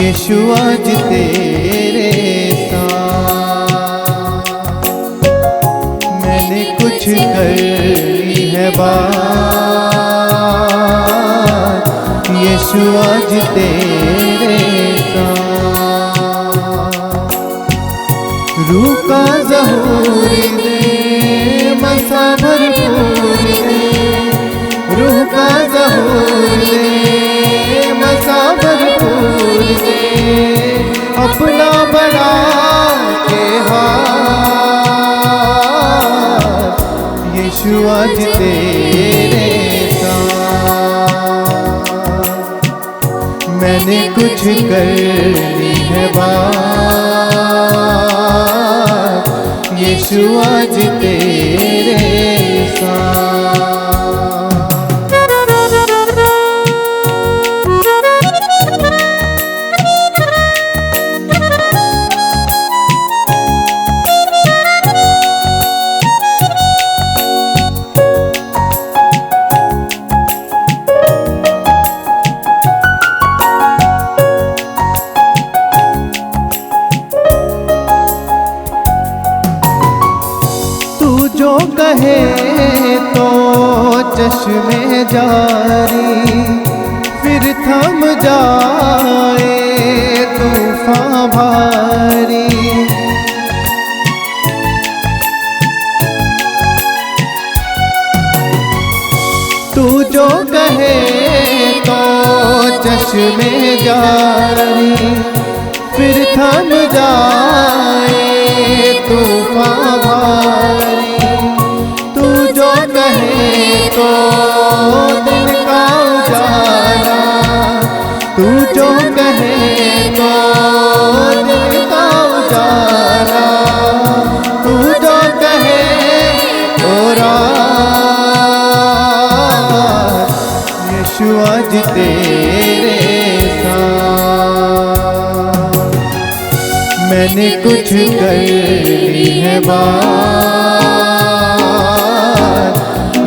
यीशु आज तेरे साथ मैंने कुछ करी है बात, यीशु आज तेरे साथ। रूह का ज़हूर दे मसा भरपूर दे, रूह का ज़हूर दे मसा भरपूर दे, अपना बड़ा के हाथ, यीशु आज तेरे साथ मैंने कुछ करनी है बात, यीशु आज तेरे साथ। जो कहे तो चश्मे जारी, फिर थम जाए तूफान भारी। तू जो कहे तो चश्मे जारी, फिर थम जाए तूफान भारी। तो दिन का उजाला, तू जो कहे तो दिन का उजाला, तू जो कहे तो रात, यीशु आज तेरे साथ मैंने कुछ करनी है बात,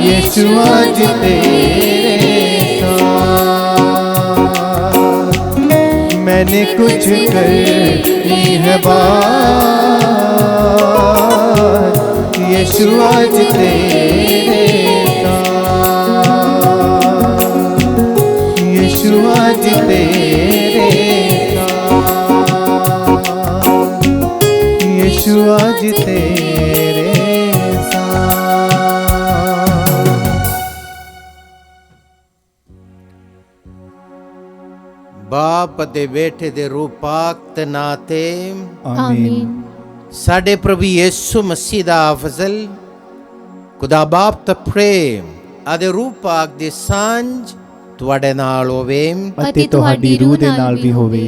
यीशु आज तेरे साथ मैंने कुछ करनी है बात, यीशु आज तेरे साथ, यीशु आज तेरे साथ, यीशु आज तेरे बाप ते बेटे दे रूह पाक ते नाते आमीन। साडे प्रभु यीशु मसीह दा फजल, खुदा बाप दा प्रेम आदे रूह पाक दी सांझ तुहाडे नाल होवे अते तुहाडी रूह दे नाल भी होवे।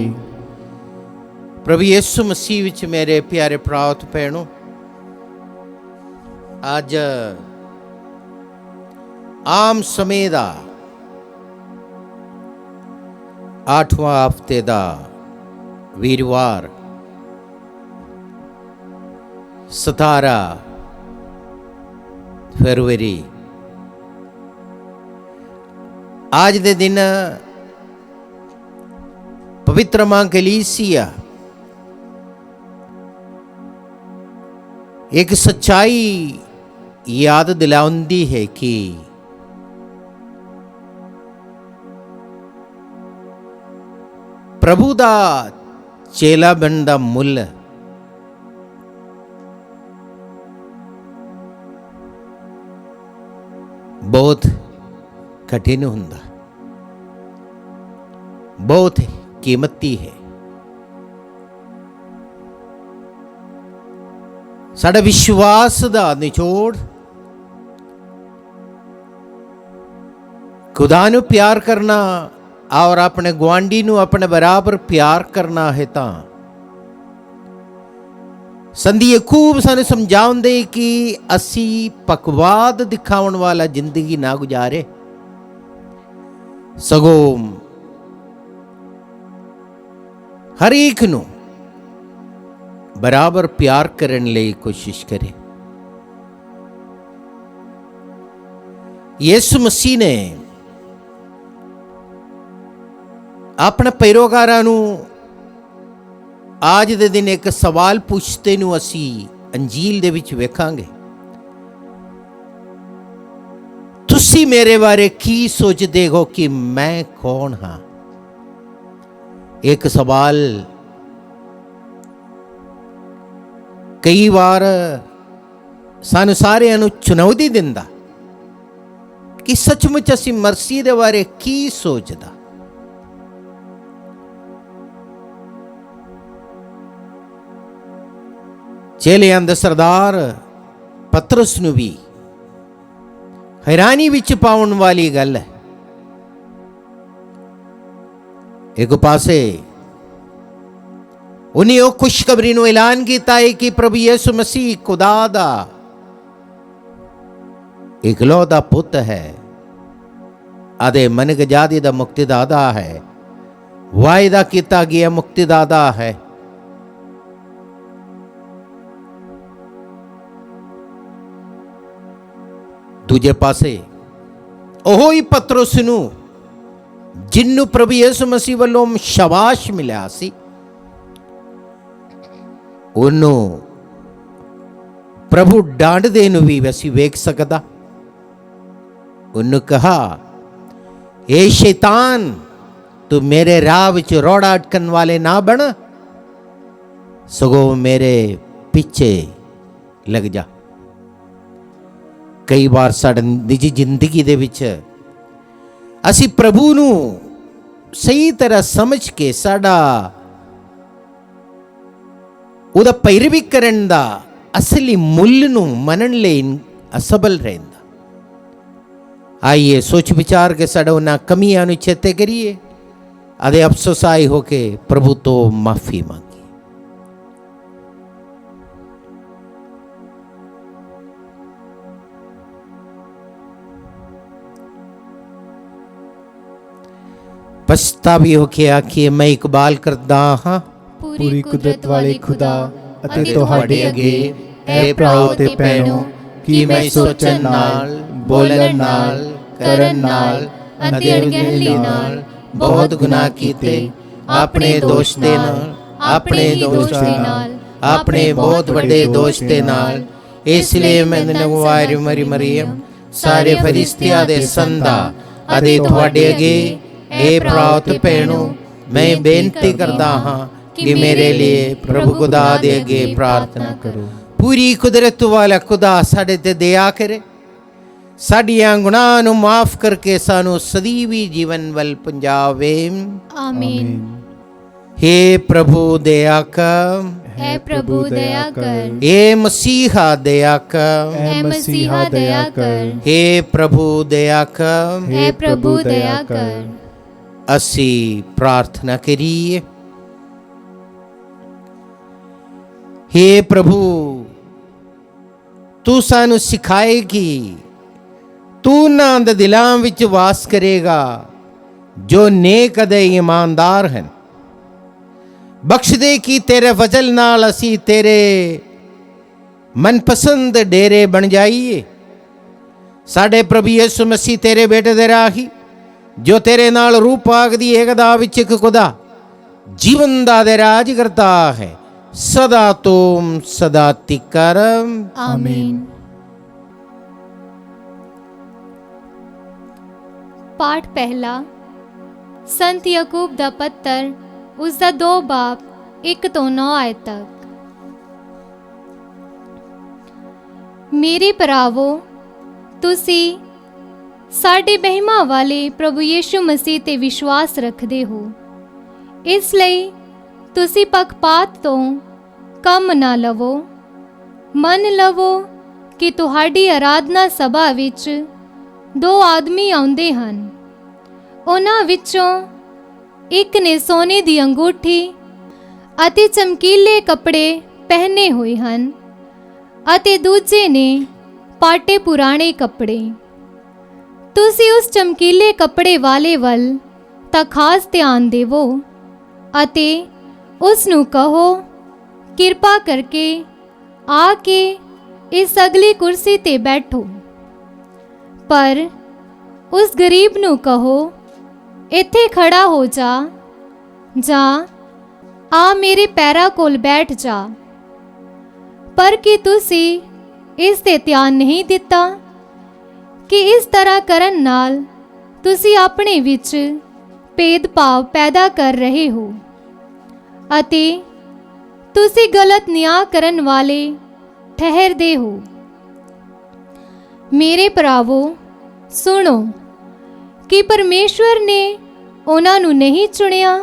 प्रभु यीशु मसीह विच मेरे प्यारे भराओ ते भैणो, आज आम समय दा 8वां हफ्ते दा वीरवार 17 फरवरी आज दे दिन पवित्र मां कलीसिया एक सच्चाई याद दिलाउंदी है कि प्रभु दा चेला बनने दा मुल बहुत कठिन हुंदा, बहुत कीमती है। साडा विश्वास दा निचोड़ खुदा नू प्यार करना और अपने गुआंढी नू अपने बराबर प्यार करना है। तां संधिए खूब सानू समझाउंदे कि असी पकवाद दिखाउण वाला जिंदगी ना गुजारे, सगों हर एक नू बराबर प्यार करने लई कोशिश करे। यीशु मसीह ने अपने पैरोकारां नू आज ਦੇ ਦਿਨ ਇੱਕ ਸਵਾਲ ਪੁੱਛਦੇ ਨੂੰ ਅਸੀਂ ਅੰਜੀਲ ਦੇ ਵਿੱਚ ਵੇਖਾਂਗੇ। ਤੁਸੀਂ ਮੇਰੇ ਬਾਰੇ ਕੀ ਸੋਚਦੇ ਹੋ ਕਿ ਮੈਂ ਕੌਣ ਹਾਂ? ਇੱਕ ਸਵਾਲ ਕਈ ਵਾਰ ਸਾਨੂੰ ਸਾਰਿਆਂ ਨੂੰ ਚੁਣੌਤੀ ਦਿੰਦਾ ਕਿ ਸੱਚਮੁੱਚ ਅਸੀਂ ਮਸੀਹ ਦੇ ਬਾਰੇ ਕੀ ਸੋਚਦਾ। ਚੇਲਿਆਂ ਦੇ ਸਰਦਾਰ ਪਤਰਸ ਨੂੰ ਵੀ ਹੈਰਾਨੀ ਵਿੱਚ ਪਾਉਣ ਵਾਲੀ ਗੱਲ ਹੈ। ਇੱਕ ਪਾਸੇ ਉਹਨੇ ਉਹ ਖੁਸ਼ਖਬਰੀ ਨੂੰ ਐਲਾਨ ਕੀਤਾ ਹੈ ਕਿ ਪ੍ਰਭੂ ਯਿਸੂ ਮਸੀਹ ਖੁਦਾ ਦਾ ਇਕਲੌਤਾ ਪੁੱਤ ਹੈ ਅਤੇ ਮਨਗਜਾਦੀ ਦਾ ਮੁਕਤੀਦਾਤਾ ਹੈ, ਵਾਅਦਾ ਕੀਤਾ ਗਿਆ ਮੁਕਤੀਦਾਤਾ ਹੈ। ਦੂਜੇ ਪਾਸੇ ਉਹ ਹੀ ਪਤਰਸ ਨੂੰ, ਜਿਹਨੂੰ ਪ੍ਰਭੂ ਯਿਸੂ ਮਸੀਹ ਵੱਲੋਂ ਸ਼ਾਬਾਸ਼ ਮਿਲਿਆ ਸੀ, ਉਹਨੂੰ ਪ੍ਰਭੂ ਡਾਂਟਦੇ ਨੂੰ ਵੀ ਅਸੀਂ ਵੇਖ ਸਕਦਾ। ਉਹਨੂੰ ਕਹਾ, ਏ ਸ਼ੈਤਾਨ, ਤੂੰ ਮੇਰੇ ਰਾਹ ਵਿੱਚ ਰੋੜਾ ਅਟਕਣ ਵਾਲੇ ਨਾ ਬਣ, ਸਗੋਂ ਮੇਰੇ ਪਿੱਛੇ ਲੱਗ ਜਾ। ਕਈ ਵਾਰ ਸਾਡੀ ਨਿੱਜੀ ਜ਼ਿੰਦਗੀ ਦੇ ਵਿੱਚ ਅਸੀਂ ਪ੍ਰਭੂ ਨੂੰ ਸਹੀ ਤਰ੍ਹਾਂ ਸਮਝ ਕੇ ਸਾਡਾ ਉਹਦਾ ਪੈਰਵੀ ਕਰਨ ਦਾ ਅਸਲੀ ਮੁੱਲ ਨੂੰ ਮੰਨਣ ਲਈ ਅਸਫਲ ਰਹਿੰਦਾ। ਆਈਏ ਸੋਚ ਵਿਚਾਰ ਕੇ ਸਾਡਾ ਉਹਨਾਂ ਕਮੀਆਂ ਨੂੰ ਚੇਤੇ ਕਰੀਏ ਅਤੇ ਅਫਸੋਸਾਈ ਹੋ ਕੇ ਪ੍ਰਭੂ ਤੋਂ ਮਾਫੀ ਮੰਗੀਏ। ਪਛਤਾਵਾ ਹੋ ਕੇ ਆਖੀਏ, ਮੈਂ ਇਕਬਾਲ ਕਰਦਾ ਹਾਂ ਪੂਰੀ ਕੁਦਰਤ ਵਾਲੇ ਖੁਦਾ ਅਤੇ ਤੁਹਾਡੇ ਅੱਗੇ ਇਹ ਭਰਾਓ ਤੇ ਭੈਣੋ ਕਿ ਮੈਂ ਸੋਚਣ ਨਾਲ, ਬੋਲਣ ਨਾਲ, ਕਰਨ ਨਾਲ ਅਤੇ ਅਣਗਹਿਲੀ ਨਾਲ ਬਹੁਤ ਗੁਨਾਹ ਕੀਤੇ, ਆਪਣੇ ਦੋਸ਼ ਦੇ ਨਾਲ, ਆਪਣੇ ਦੋਸ਼ ਦੇ ਨਾਲ, ਆਪਣੇ ਬਹੁਤ ਵੱਡੇ ਦੋਸ਼ ਦੇ ਨਾਲ। ਇਸ ਲਈ ਮੈਂ ਨਗਵਾਰੀ ਮਰੀਮ ਸਾਰੇ ਫਰਿਸ਼ਤਿਆਂ ਦੇ ਸੰਦਾ ਅਤੇ ਤੁਹਾਡੇ ਅੱਗੇ ਇਹ ਭਰਾਓ ਤੇ ਭੈਣੋ ਮੈਂ ਬੇਨਤੀ ਕਰਦਾ ਹਾਂ ਕਿ ਮੇਰੇ ਲਈ ਪ੍ਰਭੂ ਖੁਦਾ ਦੇ ਅੱਗੇ ਪ੍ਰਾਰਥਨਾ ਕਰੋ। ਪੂਰੀ ਕੁਦਰਤ ਵਾਲਾ ਖੁਦਾ ਸਾਡੇ ਤੇ ਦਇਆ ਕਰੇ, ਸਾਡੀਆਂ ਗੁਨਾਹਾਂ ਨੂੰ ਮਾਫ ਕਰਕੇ ਸਾਨੂੰ ਸਦੀਵੀ ਜੀਵਨ ਵੱਲ ਪਹੁੰਚਾਵੇ। आमीन। हे प्रभु दया कर, है प्रभु दया कर, हे मसीहा दया कर, है मसीहा दया कर, हे प्रभु दया कर। है प्रभु दया कर। ਅਸੀਂ ਪ੍ਰਾਰਥਨਾ ਕਰੀਏ। हे प्रभु, ਤੂੰ ਸਾਨੂੰ ਸਿਖਾਏਗੀ, ਤੂੰ ਉਹਨਾਂ ਦੇ ਦਿਲਾਂ ਵਿੱਚ ਵਾਸ ਕਰੇਗਾ ਜੋ ਨੇਕ ਅਤੇ ਇਮਾਨਦਾਰ ਹਨ। ਬਖਸ਼ ਦੇ ਕਿ ਤੇਰੇ ਫਜ਼ਲ ਨਾਲ ਅਸੀਂ ਤੇਰੇ ਮਨਪਸੰਦ ਡੇਰੇ ਬਣ ਜਾਈਏ। ਸਾਡੇ ਪ੍ਰਭੂ ਯਿਸੂ ਮਸੀਹ ਤੇਰੇ ਬੇਟੇ ਦੇ ਰਾਹੀ, ਜੋ ਤੇਰੇ ਨਾਲ ਰੂਹ ਪਾਕ ਦੀ ਏਕਤਾ ਵਿੱਚ ਇੱਕ ਖੁਦਾ ਜੀਵਨ ਦਾ ਦੇ ਰਾਜ ਕਰਤਾ ਹੈ, ਸਦਾ ਤੋਂ ਸਦਾ ਤਿਕਰ। आमीन। पाठ पहला। संत याकूब दा पत्तर, उसका 2 बाब 1 ਤੋਂ 9 ਆਇਤ तक। ਮੇਰੇ ਭਰਾਵੋ, ਤੁਸੀਂ ਸਾਡੇ ਮਹਿਮਾ ਵਾਲੇ ਪ੍ਰਭੂ ਯਿਸੂ ਮਸੀਹ ਤੇ ਵਿਸ਼ਵਾਸ ਰੱਖਦੇ ਹੋ, ਇਸ ਲਈ ਤੁਸੀਂ ਪੱਖਪਾਤ ਤੋਂ ਕੰਮ ਨਾ ਲਵੋ। ਮੰਨ ਲਵੋ ਕਿ ਤੁਹਾਡੀ ਆਰਾਧਨਾ ਸਭਾ ਵਿੱਚ 2 ਆਦਮੀ ਆਉਂਦੇ ਹਨ। ਉਹਨਾਂ ਵਿੱਚੋਂ ਇੱਕ ਨੇ ਸੋਨੇ ਦੀ ਅੰਗੂਠੀ ਅਤੇ ਚਮਕੀਲੇ ਕੱਪੜੇ ਪਹਿਨੇ ਹੋਏ ਹਨ ਅਤੇ ਦੂਜੇ ਨੇ ਪਾਟੇ ਪੁਰਾਣੇ ਕੱਪੜੇ। ਤੁਸੀਂ ਉਸ ਚਮਕੀਲੇ ਕੱਪੜੇ ਵਾਲੇ ਵੱਲ ਤਾਂ ਖਾਸ ਧਿਆਨ ਦੇਵੋ ਅਤੇ ਉਸ ਨੂੰ ਕਹੋ, ਕਿਰਪਾ ਕਰਕੇ ਆ ਕੇ ਇਸ ਅਗਲੀ ਕੁਰਸੀ ਤੇ ਬੈਠੋ। ਪਰ ਉਸ ਗਰੀਬ ਨੂੰ ਕਹੋ, ਇੱਥੇ ਖੜਾ ਹੋ ਜਾ, ਜਾਂ ਆ ਮੇਰੇ ਪੈਰਾਂ ਕੋਲ ਬੈਠ ਜਾ। ਪਰ ਕੀ ਤੁਸੀਂ ਇਸ ਤੇ ਧਿਆਨ ਨਹੀਂ ਦਿੱਤਾ ਕਿ ਇਸ ਤਰ੍ਹਾਂ ਕਰਨ ਨਾਲ ਤੁਸੀਂ ਆਪਣੇ ਵਿੱਚ ਭੇਦਭਾਵ ਪੈਦਾ ਕਰ ਰਹੇ ਹੋ ਅਤੇ ਤੁਸੀਂ ਗਲਤ ਨਿਆਂ ਕਰਨ ਵਾਲੇ ਠਹਿਰਦੇ ਹੋ। ਮੇਰੇ ਭਰਾਵੋ, ਸੁਣੋ ਕਿ ਪਰਮੇਸ਼ਵਰ ਨੇ ਉਹਨਾਂ ਨੂੰ ਨਹੀਂ ਚੁਣਿਆ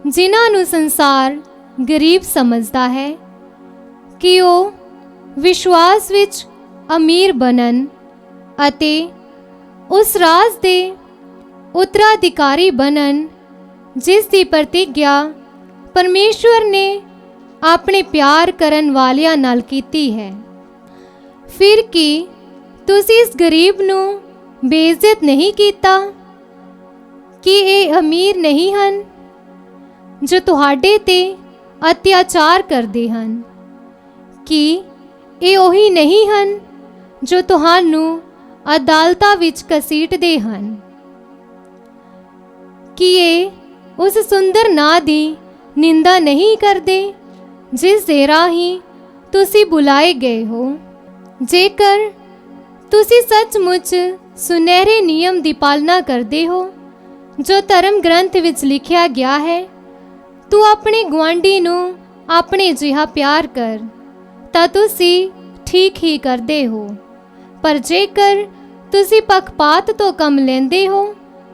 ਜਿਨ੍ਹਾਂ ਨੂੰ ਸੰਸਾਰ ਗਰੀਬ ਸਮਝਦਾ ਹੈ ਕਿ ਉਹ ਵਿਸ਼ਵਾਸ ਵਿੱਚ ਅਮੀਰ ਬਣਨ ਅਤੇ ਉਸ ਰਾਜ ਦੇ ਉੱਤਰਾਧਿਕਾਰੀ ਬਣਨ ਜਿਸ ਦੀ ਪ੍ਰਤਿੱਗਿਆ ਪਰਮੇਸ਼ਵਰ ਨੇ ਆਪਣੇ ਪਿਆਰ ਕਰਨ ਵਾਲਿਆਂ ਨਾਲ ਕੀਤੀ ਹੈ। ਫਿਰ ਕੀ ਤੁਸੀਂ ਇਸ ਗਰੀਬ ਨੂੰ ਬੇਇੱਜ਼ਤ ਨਹੀਂ ਕੀਤਾ ਕਿ ਇਹ ਅਮੀਰ ਨਹੀਂ ਹਨ ਜੋ ਤੁਹਾਡੇ ਤੇ ਅਤਿਆਚਾਰ ਕਰਦੇ ਹਨ? ਕੀ ਇਹ ਉਹੀ ਨਹੀਂ ਹਨ ਜੋ ਤੁਹਾਨੂੰ ਅਦਾਲਤਾਂ ਵਿੱਚ ਘਸੀਟਦੇ ਹਨ? ਕੀ ਇਹ ਉਸ ਸੁੰਦਰ ਨਾਂ ਦੀ ਨਿੰਦਾ ਨਹੀਂ ਕਰਦੇ ਜਿਸ ਦੇ ਰਾਹੀਂ ਤੁਸੀਂ ਬੁਲਾਏ ਗਏ ਹੋ? ਜੇਕਰ ਤੁਸੀਂ ਸੱਚਮੁੱਚ ਸੁਨਹਿਰੇ ਨਿਯਮ ਦੀ ਪਾਲਣਾ ਕਰਦੇ ਹੋ ਜੋ ਧਰਮ ਗ੍ਰੰਥ ਵਿੱਚ ਲਿਖਿਆ ਗਿਆ ਹੈ, ਤੂੰ ਆਪਣੇ ਗੁਆਂਢੀ ਨੂੰ ਆਪਣੇ ਜਿਹਾ ਪਿਆਰ ਕਰ, ਤਾਂ ਤੁਸੀਂ ਠੀਕ ਹੀ ਕਰਦੇ ਹੋ। ਪਰ ਜੇਕਰ ਤੁਸੀਂ ਪੱਖਪਾਤ ਤੋਂ ਕੰਮ ਲੈਂਦੇ ਹੋ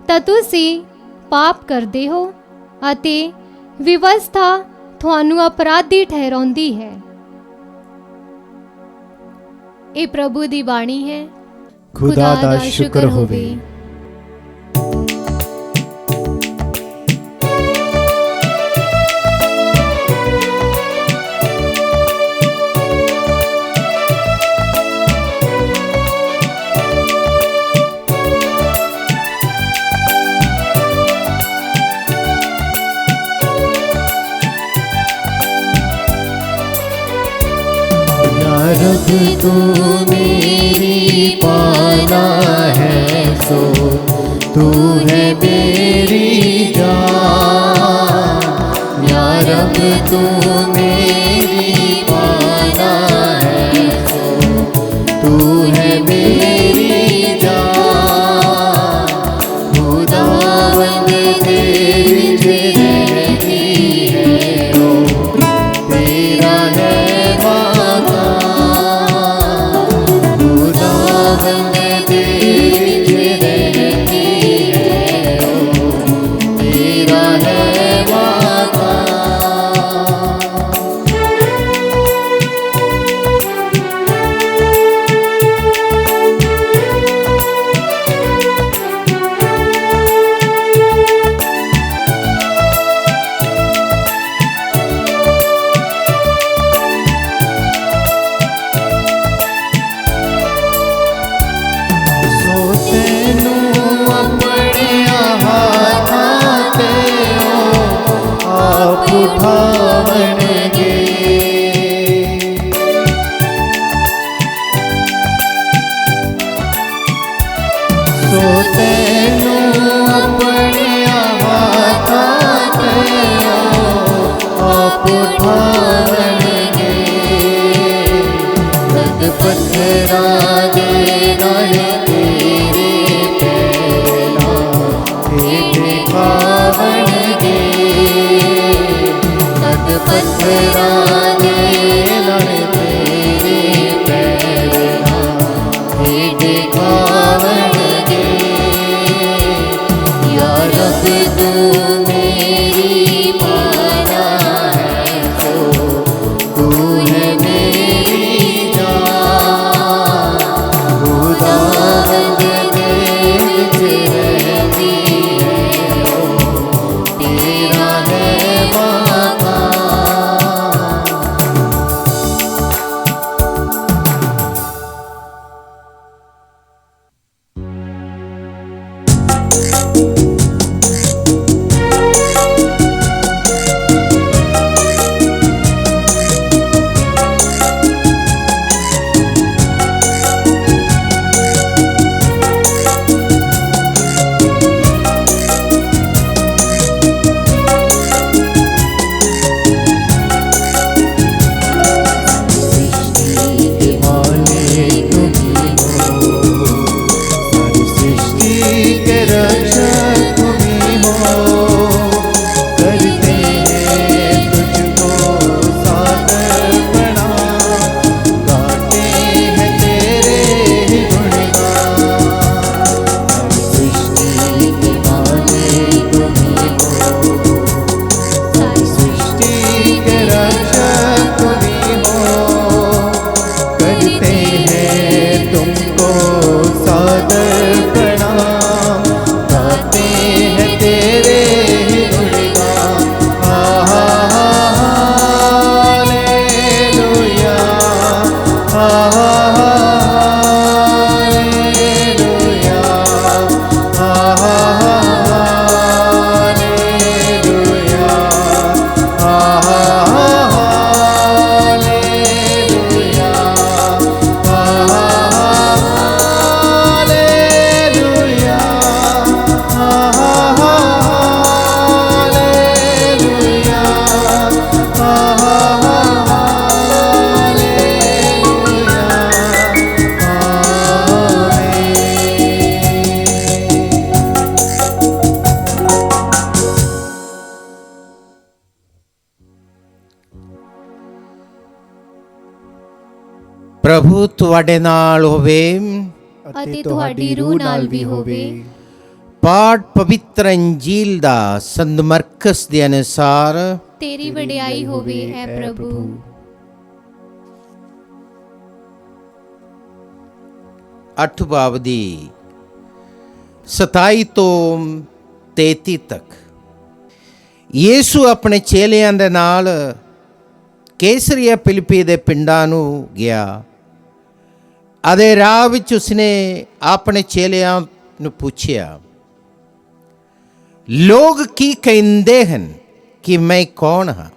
ਤਾਂ ਤੁਸੀਂ ਪਾਪ ਕਰਦੇ ਹੋ ਅਤੇ ਵਿਵਸਥਾ ਤੁਹਾਨੂੰ ਅਪਰਾਧੀ ਠਹਿਰਾਉਂਦੀ ਹੈ। ਇਹ ਪ੍ਰਭੂ ਦੀ ਬਾਣੀ ਹੈ। ਖੁਦਾ ਦਾ ਸ਼ੁਕਰ ਹੋਵੇ। रब तू मेरी पाना है सो तू है मेरी जान। या रब तू मेरी पाना है सो तू है मेरी जान। खुदावंद तेरी रहती है ओ तेरा है ਪ੍ਰਭੂ ਤੁਹਾਡੇ ਨਾਲ ਹੋਵੇ। ਅਤੇ ਤੁਹਾਡੀ ਰੂਹ ਨਾਲ ਵੀ ਹੋਵੇ। ਪਾਠ ਪਵਿੱਤਰ ਇੰਜੀਲ ਦਾ ਸੰਤ ਮਰਕਸ ਦੇ ਅਨੁਸਾਰ। ਤੇਰੀ ਵਡਿਆਈ ਹੋਵੇ ਐ ਪ੍ਰਭੂ। 8 ਬਾਬ ਦੀ 27 ਤੋਂ 33 ਤੱਕ। ਯੀਸ਼ੂ ਆਪਣੇ ਚੇਲਿਆਂ ਦੇ ਨਾਲ ਕੈਸਰੀਆ ਫਿਲਿੱਪੀ ਦੇ ਪਿੰਡਾਂ ਨੂੰ ਗਿਆ ਅਤੇ ਰਾਹ ਵਿੱਚ ਉਸਨੇ ਆਪਣੇ ਚੇਲਿਆਂ ਨੂੰ ਪੁੱਛਿਆ, ਲੋਕ ਕੀ ਕਹਿੰਦੇ ਹਨ ਕਿ ਮੈਂ ਕੌਣ ਹਾਂ?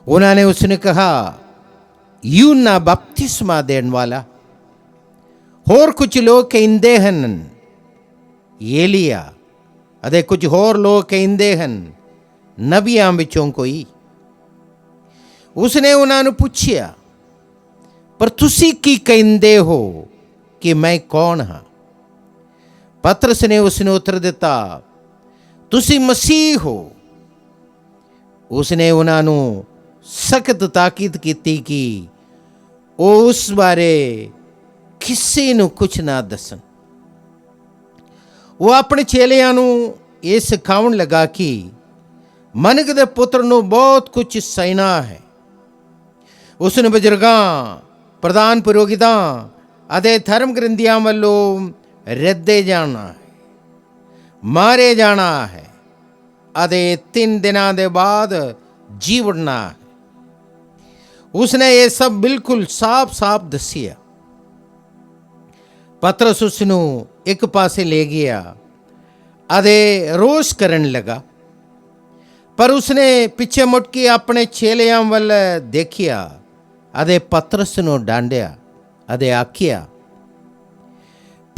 ਉਹਨਾਂ ਨੇ ਉਸਨੂੰ ਕਿਹਾ, ਯੂਹੰਨਾ ਬਪਤਿਸਮਾ ਦੇਣ ਵਾਲਾ। ਹੋਰ ਕੁਝ ਲੋਕ ਕਹਿੰਦੇ ਹਨ ਏਲੀਆ, ਅਤੇ ਕੁਝ ਹੋਰ ਲੋਕ ਕਹਿੰਦੇ ਹਨ ਨਬੀਆਂ ਵਿੱਚੋਂ ਕੋਈ। ਉਸਨੇ ਉਹਨਾਂ ਨੂੰ ਪੁੱਛਿਆ, ਪਰ ਤੁਸੀਂ ਕੀ ਕਹਿੰਦੇ ਹੋ ਕਿ ਮੈਂ ਕੌਣ ਹਾਂ? ਪਤਰਸ ਨੇ ਉਸਨੂੰ ਉੱਤਰ ਦਿੱਤਾ, ਤੁਸੀਂ ਮਸੀਹ ਹੋ। ਉਸਨੇ ਉਹਨਾਂ ਨੂੰ ਸਖਤ ਤਾਕੀਦ ਕੀਤੀ ਕਿ ਉਹ ਉਸ ਬਾਰੇ ਕਿਸੇ ਨੂੰ ਕੁਝ ਨਾ ਦੱਸਣ। ਉਹ ਆਪਣੇ ਚੇਲਿਆਂ ਨੂੰ ਇਹ ਸਿਖਾਉਣ ਲੱਗਾ ਕਿ ਮਨੁੱਖ ਦੇ ਪੁੱਤਰ ਨੂੰ ਬਹੁਤ ਕੁਝ ਸਹਿਣਾ ਹੈ। ਉਸਨੇ ਬਜ਼ੁਰਗਾਂ, ਪ੍ਰਧਾਨ ਪੁਰੋਹਿਤਾਂ ਅਤੇ ਧਰਮ ਗ੍ਰੰਥੀਆਂ ਵੱਲੋਂ ਰੱਦੇ ਜਾਣਾ ਹੈ, ਮਾਰੇ ਜਾਣਾ ਹੈ ਅਤੇ 3 ਦਿਨਾਂ ਦੇ ਬਾਅਦ ਜੀ ਉੱਠਣਾ ਹੈ। ਉਸਨੇ ਇਹ ਸਭ ਬਿਲਕੁਲ ਸਾਫ਼ ਦੱਸਿਆ। ਪਤਰਸ ਉਸ ਨੂੰ ਇੱਕ ਪਾਸੇ ਲੈ ਗਿਆ ਅਤੇ ਰੋਸ ਕਰਨ ਲੱਗਾ, ਪਰ ਉਸਨੇ ਪਿੱਛੇ ਮੁੜ ਕੇ ਆਪਣੇ ਚੇਲਿਆਂ ਵੱਲ ਦੇਖਿਆ ਅਤੇ ਪਤਰਸ ਨੂੰ ਡਾਂਟਿਆ ਅਤੇ ਆਖਿਆ,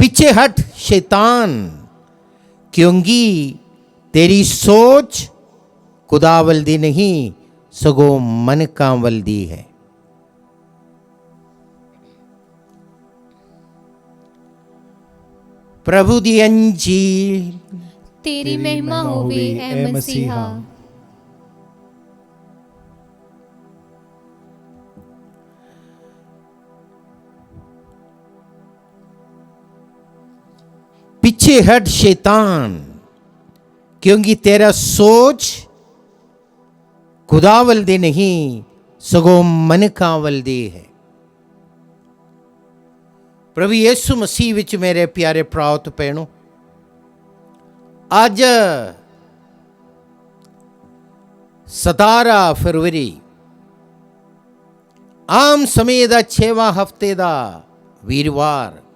ਪਿੱਛੇ ਹਟ ਸ਼ੈਤਾਨ, ਕਿਉਂਕਿ ਤੇਰੀ ਸੋਚ ਖੁਦਾ ਵੱਲ ਦੀ ਨਹੀਂ ਸਗੋਂ ਮਨੁੱਖਾਂ ਵੱਲ ਦੀ ਹੈ। ਪ੍ਰਭੂ ਦੀ ਅੰਜੀਲ। ਤੇਰੀ ਮਹਿਮਾ ਹੋਵੇ ਐ ਮਸੀਹਾ। पीछे हट शैतान, क्योंकि तेरा सोच खुदा वल्दी नहीं सगों मनुखा वल्दी है। प्रभु यीशु मसीह विच मेरे प्यारे भराओ ते भैणों, अज 17 फरवरी आम समय का 6वां हफ्ते का वीरवार।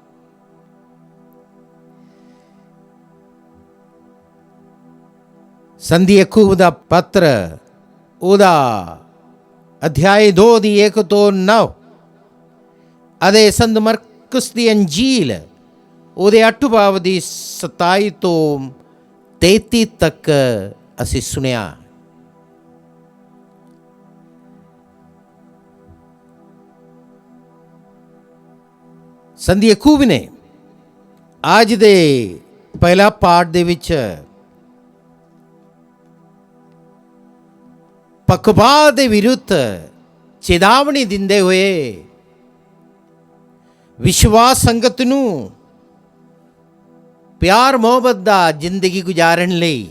संत याकूब दा पत्र ਉਹਦਾ ਅਧਿਆਇ 2 ਦੀ 1 ਤੋਂ 9 ਅਤੇ ਸੰਤ ਮਰਕਸ ਦੀ ਅੰਜੀਲ ਉਹਦੇ 8 ਬਾਬ ਦੀ 27 ਤੋਂ 33 ਤੱਕ ਅਸੀਂ ਸੁਣਿਆ। ਸੰਤ ਯਾਕੂਬ ਨੇ ਅੱਜ ਦੇ ਪਹਿਲਾ ਪਾਠ ਦੇ ਵਿੱਚ ਪੱਖਪਾਤ ਦੇ ਵਿਰੁੱਧ ਚੇਤਾਵਨੀ ਦਿੰਦੇ ਹੋਏ ਵਿਸ਼ਵਾਸ ਸੰਗਤ ਨੂੰ ਪਿਆਰ ਮੁਹੱਬਤ ਦਾ ਜ਼ਿੰਦਗੀ ਗੁਜ਼ਾਰਨ ਲਈ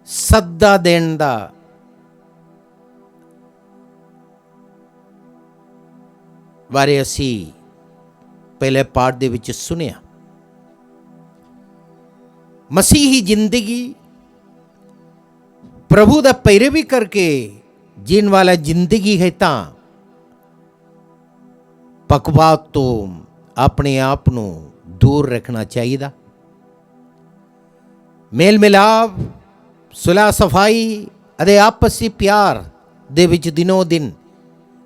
ਸੱਦਾ ਦੇਣ ਦਾ ਬਾਰੇ ਅਸੀਂ ਪਹਿਲੇ ਪਾਠ ਦੇ ਵਿੱਚ ਸੁਣਿਆ। ਮਸੀਹੀ ਜ਼ਿੰਦਗੀ प्रभु दा पैरवी करके जीन वाला जिंदगी है ता पक्षपात तो अपने आप को दूर रखना चाहिए। मेल मिलाप, सुलह सफाई अते आपसी प्यार दे विच दिनों दिन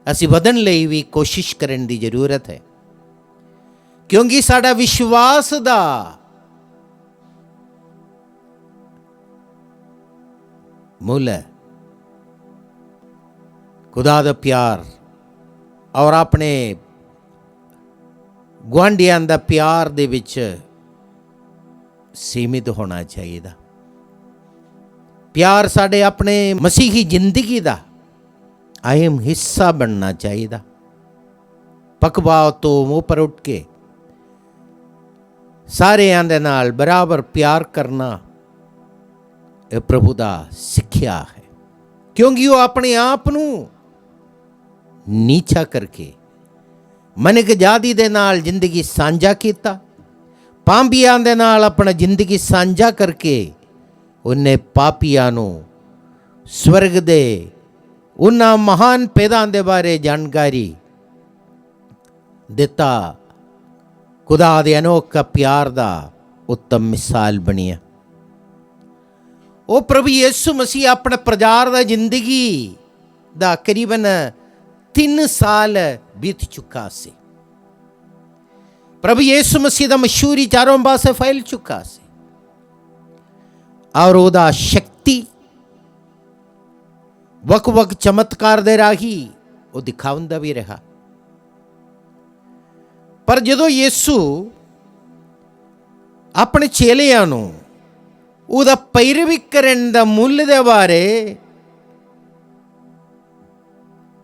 असी वधन लई भी कोशिश करने की जरूरत है, क्योंकि साडा विश्वास दा मुल है खुदा दा प्यार और अपने गुआंढियां दा प्यार दे विच सीमित होना चाहिए। प्यार साडे अपने मसीही जिंदगी दा ਅਹਿਮ ਹਿੱਸਾ ਬਣਨਾ ਚਾਹੀਦਾ। ਪਕਵਾਓ ਤੋਂ ਮੂੰਹ ਪਰ ਉੱਠ ਕੇ ਸਾਰਿਆਂ ਦੇ ਨਾਲ ਬਰਾਬਰ ਪਿਆਰ ਕਰਨਾ ਇਹ ਪ੍ਰਭੂ ਦਾ ਸਿੱਖਿਆ ਹੈ, ਕਿਉਂਕਿ ਉਹ ਆਪਣੇ ਆਪ ਨੂੰ ਨੀਚਾ ਕਰਕੇ ਮਨਿਕ ਜਾਦੀ ਦੇ ਨਾਲ ਜ਼ਿੰਦਗੀ ਸਾਂਝਾ ਕੀਤਾ। ਪਾਪੀਆਂ ਦੇ ਨਾਲ ਆਪਣਾ ਜ਼ਿੰਦਗੀ ਸਾਂਝਾ ਕਰਕੇ ਉਹਨੇ ਪਾਪੀਆਂ ਨੂੰ ਸਵਰਗ ਦੇ ਉਹਨਾਂ ਮਹਾਨ ਪੈਦਾਂ ਦੇ ਬਾਰੇ ਜਾਣਕਾਰੀ ਦਿੱਤਾ। ਖੁਦਾ ਦੇ ਅਨੋਖਾ ਪਿਆਰ ਦਾ ਉੱਤਮ ਮਿਸਾਲ ਬਣਿਆ। ਉਹ ਪ੍ਰਭੂ ਯਿਸੂ ਮਸੀਹ ਆਪਣੇ ਪ੍ਰਚਾਰ ਦਾ ਜ਼ਿੰਦਗੀ ਦਾ ਕਰੀਬਨ 3 ਸਾਲ ਬੀਤ ਚੁੱਕਾ ਸੀ। ਪ੍ਰਭੂ ਯਿਸੂ ਮਸੀਹ ਦਾ ਮਸ਼ਹੂਰੀ ਚਾਰੋਂ ਪਾਸੇ ਫੈਲ ਚੁੱਕਾ ਸੀ ਔਰ ਉਹਦਾ ਸ਼ਕਤੀ ਵੱਖ-ਵੱਖ ਚਮਤਕਾਰ ਦੇ ਰਾਹੀਂ ਉਹ ਦਿਖਾਉਂਦਾ ਵੀ ਰਿਹਾ। ਪਰ ਜਦੋਂ ਯਿਸੂ ਆਪਣੇ ਚੇਲਿਆਂ ਨੂੰ ਉਹਦਾ ਪੈਰਵੀ ਕਰਨ ਦਾ ਮੁੱਲ ਦੇ ਬਾਰੇ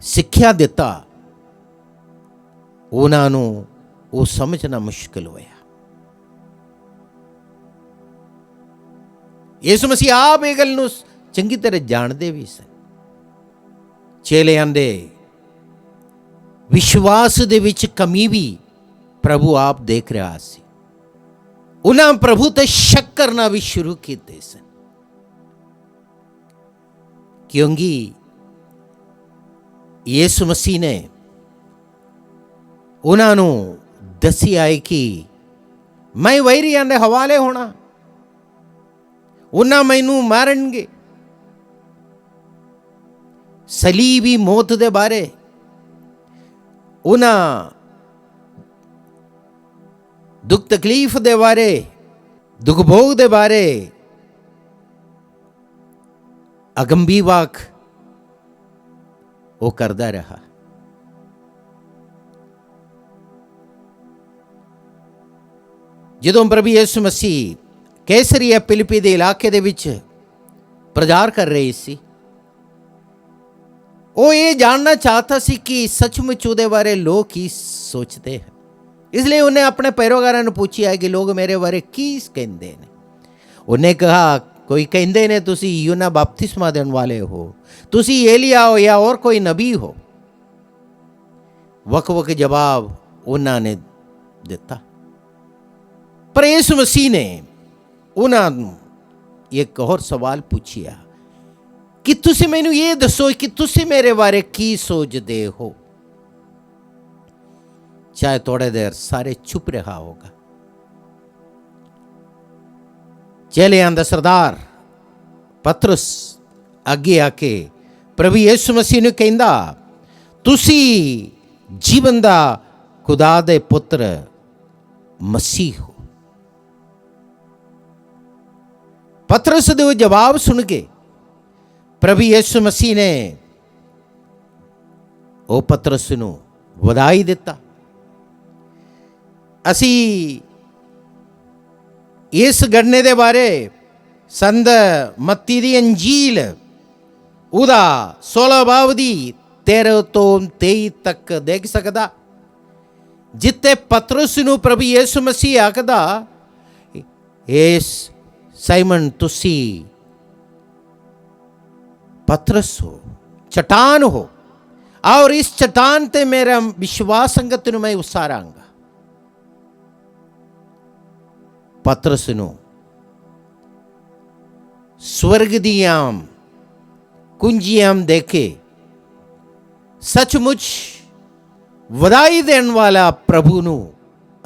ਸਿੱਖਿਆ ਦਿੱਤਾ, ਉਹਨਾਂ ਨੂੰ ਉਹ ਸਮਝਣਾ ਮੁਸ਼ਕਿਲ ਹੋਇਆ। ਯਿਸੂ ਮਸੀਹ ਆਪ ਇਹ ਗੱਲ ਨੂੰ ਚੰਗੀ ਤਰ੍ਹਾਂ ਜਾਣਦੇ ਵੀ ਸਨ। ਚੇਲਿਆਂ ਦੇ ਵਿਸ਼ਵਾਸ ਦੇ ਵਿੱਚ ਕਮੀ ਵੀ ਪ੍ਰਭੂ ਆਪ ਦੇਖ ਰਿਹਾ ਸੀ। ਉਹਨਾਂ ਪ੍ਰਭੂ ਤੇ ਸ਼ੱਕ ਕਰਨਾ ਵੀ ਸ਼ੁਰੂ ਕੀਤੇ ਸਨ, ਕਿਉਂਕਿ ਯਿਸੂ ਮਸੀਹ ਨੇ ਉਹਨਾਂ ਨੂੰ ਦੱਸਿਆ ਹੈ ਕਿ ਮੈਂ ਵੈਰੀਆਂ ਦੇ ਹਵਾਲੇ ਹੋਣਾ, ਉਹਨਾਂ ਮੈਨੂੰ ਮਾਰਨਗੇ। ਸਲੀਬੀ ਮੌਤ ਦੇ ਬਾਰੇ, ਉਹਨਾਂ ਦੁੱਖ ਤਕਲੀਫ ਦੇ ਬਾਰੇ, ਦੁੱਖ ਭੋਗ ਦੇ ਬਾਰੇ ਅਗੰਭੀ ਵਾਕ ਉਹ ਕਰਦਾ ਰਿਹਾ। ਜਦੋਂ ਪ੍ਰਭੂ ਯਿਸੂ ਮਸੀਹ ਕੈਸਰੀਆ ਫਿਲਿੱਪੀ ਦੇ ਇਲਾਕੇ ਦੇ ਵਿੱਚ ਪ੍ਰਚਾਰ ਕਰ ਰਹੇ ਸੀ, ਉਹ ਇਹ ਜਾਣਨਾ ਚਾਹਤਾ ਸੀ ਕਿ ਸੱਚਮੁੱਚ ਉਹਦੇ ਬਾਰੇ ਲੋਕ ਕੀ ਸੋਚਦੇ ਹਨ। ਇਸ ਲਈ ਉਹਨੇ ਆਪਣੇ ਪੈਰੋਕਾਰਾਂ ਨੂੰ ਪੁੱਛਿਆ ਕਿ ਲੋਕ ਮੇਰੇ ਬਾਰੇ ਕੀ ਕਹਿੰਦੇ ਨੇ। ਉਹਨੇ ਕਿਹਾ, ਕੋਈ ਕਹਿੰਦੇ ਨੇ ਤੁਸੀਂ ਯੂਹੰਨਾ ਬਪਤਿਸਮਾ ਦੇਣ ਵਾਲੇ ਹੋ, ਤੁਸੀਂ ਏਲੀਆ ਹੋ ਜਾਂ ਹੋਰ ਕੋਈ ਨਬੀ ਹੋ। ਵੱਖ-ਵੱਖ ਜਵਾਬ ਉਹਨਾਂ ਨੇ ਦਿੱਤਾ। ਪਰ ਯਿਸੂ ਮਸੀਹ ਨੇ ਉਹਨਾਂ ਨੂੰ ਇੱਕ ਹੋਰ ਸਵਾਲ ਪੁੱਛਿਆ ਕਿ ਤੁਸੀਂ ਮੈਨੂੰ ਇਹ ਦੱਸੋ ਕਿ ਤੁਸੀਂ ਮੇਰੇ ਬਾਰੇ ਕੀ ਸੋਚਦੇ ਹੋ। ਚਾਹੇ ਥੋੜੇ ਦੇਰ ਸਾਰੇ ਚੁੱਪ ਰਿਹਾ ਹੋਗਾ। ਚੇਲਿਆਂ ਦਾ ਸਰਦਾਰ ਪਤਰਸ ਅੱਗੇ ਆ ਕੇ ਪ੍ਰਭੂ ਯਿਸੂ ਮਸੀਹ ਨੂੰ ਕਹਿੰਦਾ, ਤੁਸੀਂ ਜੀਵਨ ਦਾ ਖੁਦਾ ਦੇ ਪੁੱਤਰ ਮਸੀਹ ਹੋ। ਪਤਰਸ ਦੇ ਉਹ ਜਵਾਬ ਸੁਣ ਕੇ ਪ੍ਰਭੂ ਯਿਸੂ ਮਸੀਹ ਨੇ ਉਹ ਪਤਰਸ ਨੂੰ ਵਧਾਈ ਦਿੱਤਾ। ਅਸੀਂ ਇਸ ਘਟਨੇ ਦੇ ਬਾਰੇ ਸੰਤ ਮੱਤੀ ਦੀ ਅੰਜੀਲ ਉਹਦਾ 16 ਬਾਬ ਦੀ 13 ਤੋਂ 23 ਤੱਕ ਦੇਖ ਸਕਦਾ, ਜਿੱਥੇ ਪਤਰਸ ਨੂੰ ਪ੍ਰਭੂ ਯਿਸੂ ਮਸੀਹ ਆਖਦਾ, ਇਸ ਸਾਈਮਨ ਤੁਸੀਂ ਪਤਰਸ ਹੋ, ਚਟਾਨ ਹੋ, ਔਰ ਇਸ ਚਟਾਨ ਤੇ ਮੇਰਾ ਵਿਸ਼ਵਾਸ ਸੰਗਤ ਨੂੰ ਮੈਂ ਉਸਾਰਾਂਗਾ। ਪਤਰਸ ਨੂੰ ਸਵਰਗ ਦੀਆਂ ਕੁੰਜੀਆਂ ਦੇ ਕੇ ਸੱਚਮੁੱਚ ਵਧਾਈ ਦੇਣ ਵਾਲਾ ਪ੍ਰਭੂ ਨੂੰ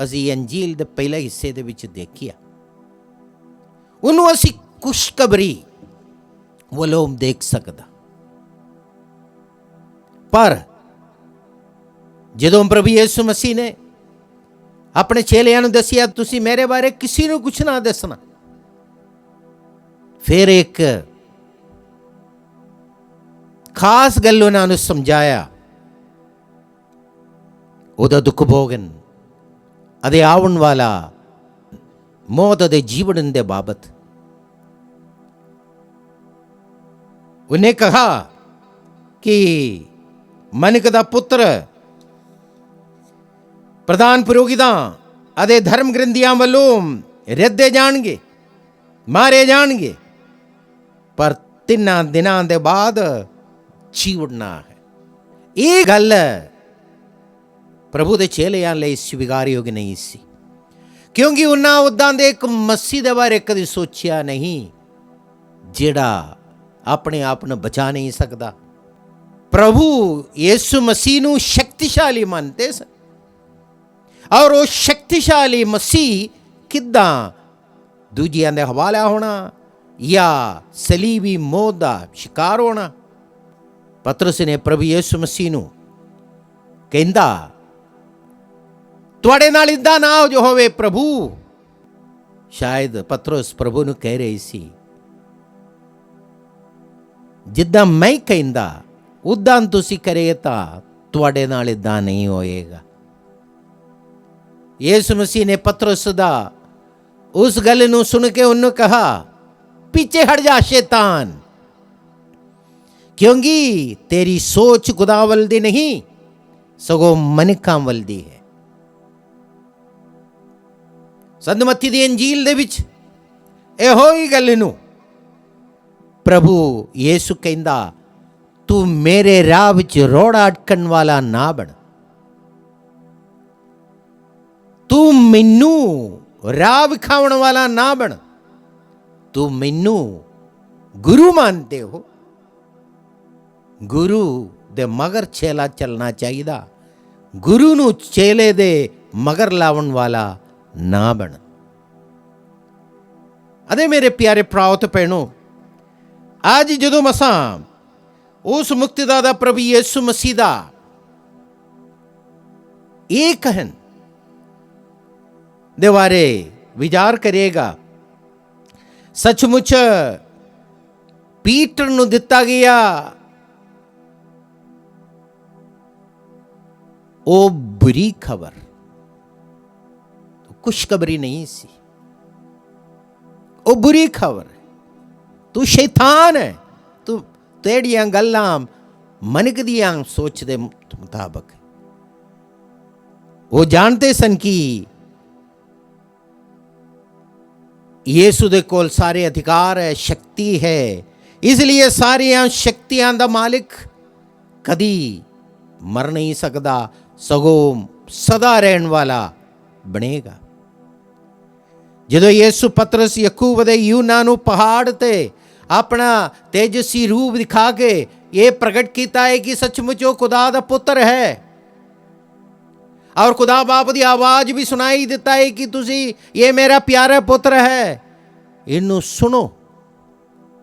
ਅਸੀਂ ਅੰਜੀਲ ਦੇ ਪਹਿਲੇ ਹਿੱਸੇ ਦੇ ਵਿੱਚ ਦੇਖਿਆ। ਉਹਨੂੰ ਅਸੀਂ ਖੁਸ਼ਖਬਰੀ ਵੱਲੋਂ ਦੇਖ ਸਕਦਾ। ਪਰ ਜਦੋਂ ਪ੍ਰਭੂ ਯਿਸੂ ਮਸੀਹ ਨੇ ਆਪਣੇ ਚੇਲਿਆਂ ਨੂੰ ਦੱਸਿਆ, ਤੁਸੀਂ ਮੇਰੇ ਬਾਰੇ ਕਿਸੇ ਨੂੰ ਕੁਛ ਨਾ ਦੱਸਣਾ, ਫਿਰ ਇੱਕ ਖਾਸ ਗੱਲ ਉਹਨਾਂ ਨੂੰ ਸਮਝਾਇਆ, ਉਹਦਾ ਦੁੱਖ ਭੋਗਣ ਅਤੇ ਆਉਣ ਵਾਲਾ ਮੌਤ ਦੇ ਜੀਵਨ ਦੇ ਬਾਬਤ। ਉਹਨੇ ਕਹਾ ਕਿ ਮਨਕ ਦਾ ਪੁੱਤਰ ਪ੍ਰਧਾਨ ਪੁਰੋਹਿਤਾਂ ਅਤੇ ਧਰਮ ਗ੍ਰੰਥੀਆਂ ਵੱਲੋਂ ਰੱਦੇ ਜਾਣਗੇ, ਮਾਰੇ ਜਾਣਗੇ, ਪਰ 3 ਦਿਨਾਂ ਦੇ ਬਾਅਦ ਜੀ ਉੱਠਣਾ ਹੈ। ਇਹ ਗੱਲ ਪ੍ਰਭੂ ਦੇ ਚੇਲਿਆਂ ਲਈ ਸਵੀਕਾਰਯੋਗ ਨਹੀਂ ਸੀ, ਕਿਉਂਕਿ ਉਹਨਾਂ ਉਦਾਂ ਦੇ ਇੱਕ ਮਸੀਹ ਦੇ ਬਾਰੇ ਕਦੇ ਸੋਚਿਆ ਨਹੀਂ ਜਿਹੜਾ ਆਪਣੇ ਆਪ ਨੂੰ ਬਚਾ ਨਹੀਂ ਸਕਦਾ। ਪ੍ਰਭੂ ਯਿਸੂ ਮਸੀਹ ਨੂੰ ਸ਼ਕਤੀਸ਼ਾਲੀ ਮੰਨਦੇ ਸਨ, ਔਰ ਉਹ ਸ਼ਕਤੀਸ਼ਾਲੀ ਮਸੀਹ ਕਿੱਦਾਂ ਦੂਜਿਆਂ ਦੇ ਹਵਾਲੇ ਹੋਣਾ ਜਾਂ ਸਲੀਬੀ ਮੌਤ ਦਾ ਸ਼ਿਕਾਰ ਹੋਣਾ। ਪਤਰਸ ਨੇ ਪ੍ਰਭੂ ਯਿਸੂ ਮਸੀਹ ਨੂੰ ਕਹਿੰਦਾ, ਤੁਹਾਡੇ ਨਾਲ ਇਦਾਂ ਨਾ ਜੋ ਹੋਵੇ ਪ੍ਰਭੂ। ਸ਼ਾਇਦ ਪਤਰਸ ਪ੍ਰਭੂ ਨੂੰ ਕਹਿ ਰਹੀ ਸੀ, ਜਿੱਦਾਂ ਮੈਂ ਕਹਿੰਦਾ ਉਦਾਂ ਤੁਸੀਂ ਕਰੇ ਤਾਂ ਤੁਹਾਡੇ ਨਾਲ ਇਦਾਂ ਨਹੀਂ ਹੋਏਗਾ। ਯਿਸੂ ਮਸੀਹ ਨੇ ਪਤਰਸ ਦਾ ਉਸ ਗੱਲ ਨੂੰ ਸੁਣ ਕੇ ਉਹਨੂੰ ਕਹਾ, ਪਿੱਛੇ ਹਟ ਜਾ ਸ਼ੈਤਾਨ, ਕਿਉਂਕਿ ਤੇਰੀ ਸੋਚ ਖੁਦਾ ਵੱਲ ਦੀ ਨਹੀਂ ਸਗੋਂ ਮਨੁੱਖਾਂ ਵੱਲ ਦੀ ਹੈ। ਸੰਤ ਮੱਤੀ ਦੀ ਅੰਜੀਲ ਦੇ ਵਿੱਚ ਇਹੋ ਹੀ ਗੱਲ ਨੂੰ ਪ੍ਰਭੂ ਯਿਸੂ ਕਹਿੰਦਾ, ਤੂੰ ਮੇਰੇ ਰਾਹ ਵਿੱਚ ਰੋੜਾ ਅਟਕਣ ਵਾਲਾ ਨਾ ਬਣ, ਤੂੰ ਮੈਨੂੰ ਰਾਹ ਵਿਖਾਉਣ ਵਾਲਾ ਨਾ ਬਣ, ਤੂੰ ਮੈਨੂੰ ਗੁਰੂ ਮੰਨਦੇ ਹੋ, ਗੁਰੂ ਦੇ ਮਗਰ ਚੇਲਾ ਚੱਲਣਾ ਚਾਹੀਦਾ, ਗੁਰੂ ਨੂੰ ਚੇਲੇ ਦੇ ਮਗਰ ਲਾਉਣ ਵਾਲਾ ਨਾ ਬਣ। ਅਦੇ ਮੇਰੇ ਪਿਆਰੇ ਭਰਾਓ ਤੇ ਭੈਣੋ, ਅੱਜ ਜਦੋਂ ਮਸਾਂ ਉਸ ਮੁਕਤੀਦਾਤਾ ਪ੍ਰਭੂ ਯਿਸੂ ਮਸੀਹ ਦਾ ਇਹ ਕਹਿਣ ਦੇ ਬਾਰੇ ਵਿਚਾਰ ਕਰੇਗਾ, ਸੱਚਮੁੱਚ ਪੀਟਰ ਨੂੰ ਦਿੱਤਾ ਗਿਆ ਉਹ ਬੁਰੀ ਖਬਰ ਖੁਸ਼ਖਬਰੀ ਨਹੀਂ ਸੀ, ਉਹ ਬੁਰੀ ਖਬਰ, ਤੂੰ ਸ਼ੈਤਾਨ ਹੈ, ਤੂੰ ਤੇਰੀਆਂ ਗੱਲਾਂ ਮਨੁੱਖ ਦੀਆਂ ਸੋਚ ਦੇ ਮੁਤਾਬਕ। ਉਹ ਜਾਣਦੇ ਸਨ ਕਿ ਯਿਸੂ ਦੇ ਕੋਲ ਸਾਰੇ ਅਧਿਕਾਰ ਹੈ, ਸ਼ਕਤੀ ਹੈ, ਇਸ ਲਈ ਸਾਰੀਆਂ ਸ਼ਕਤੀਆਂ ਦਾ ਮਾਲਿਕ ਕਦੀ ਮਰ ਨਹੀਂ ਸਕਦਾ, ਸਗੋਂ ਸਦਾ ਰਹਿਣ ਵਾਲਾ ਬਣੇਗਾ। ਜਦੋਂ ਯਿਸੂ ਪਤਰਸ, ਯਾਕੂਬ ਅਤੇ ਯੂਹੰਨਾ ਨੂੰ ਪਹਾੜ ਤੇ ਆਪਣਾ ਤੇਜਸੀ ਰੂਪ ਦਿਖਾ ਕੇ ਇਹ ਪ੍ਰਗਟ ਕੀਤਾ ਹੈ ਕਿ ਸੱਚਮੁੱਚ ਉਹ ਖੁਦਾ ਦਾ ਪੁੱਤਰ ਹੈ, ਔਰ ਖੁਦਾ ਬਾਪ ਦੀ ਆਵਾਜ਼ ਵੀ ਸੁਣਾਈ ਦਿੱਤਾ ਹੈ ਕਿ ਤੁਸੀਂ ਇਹ ਮੇਰਾ ਪਿਆਰਾ ਪੁੱਤਰ ਹੈ, ਇਹਨੂੰ ਸੁਣੋ।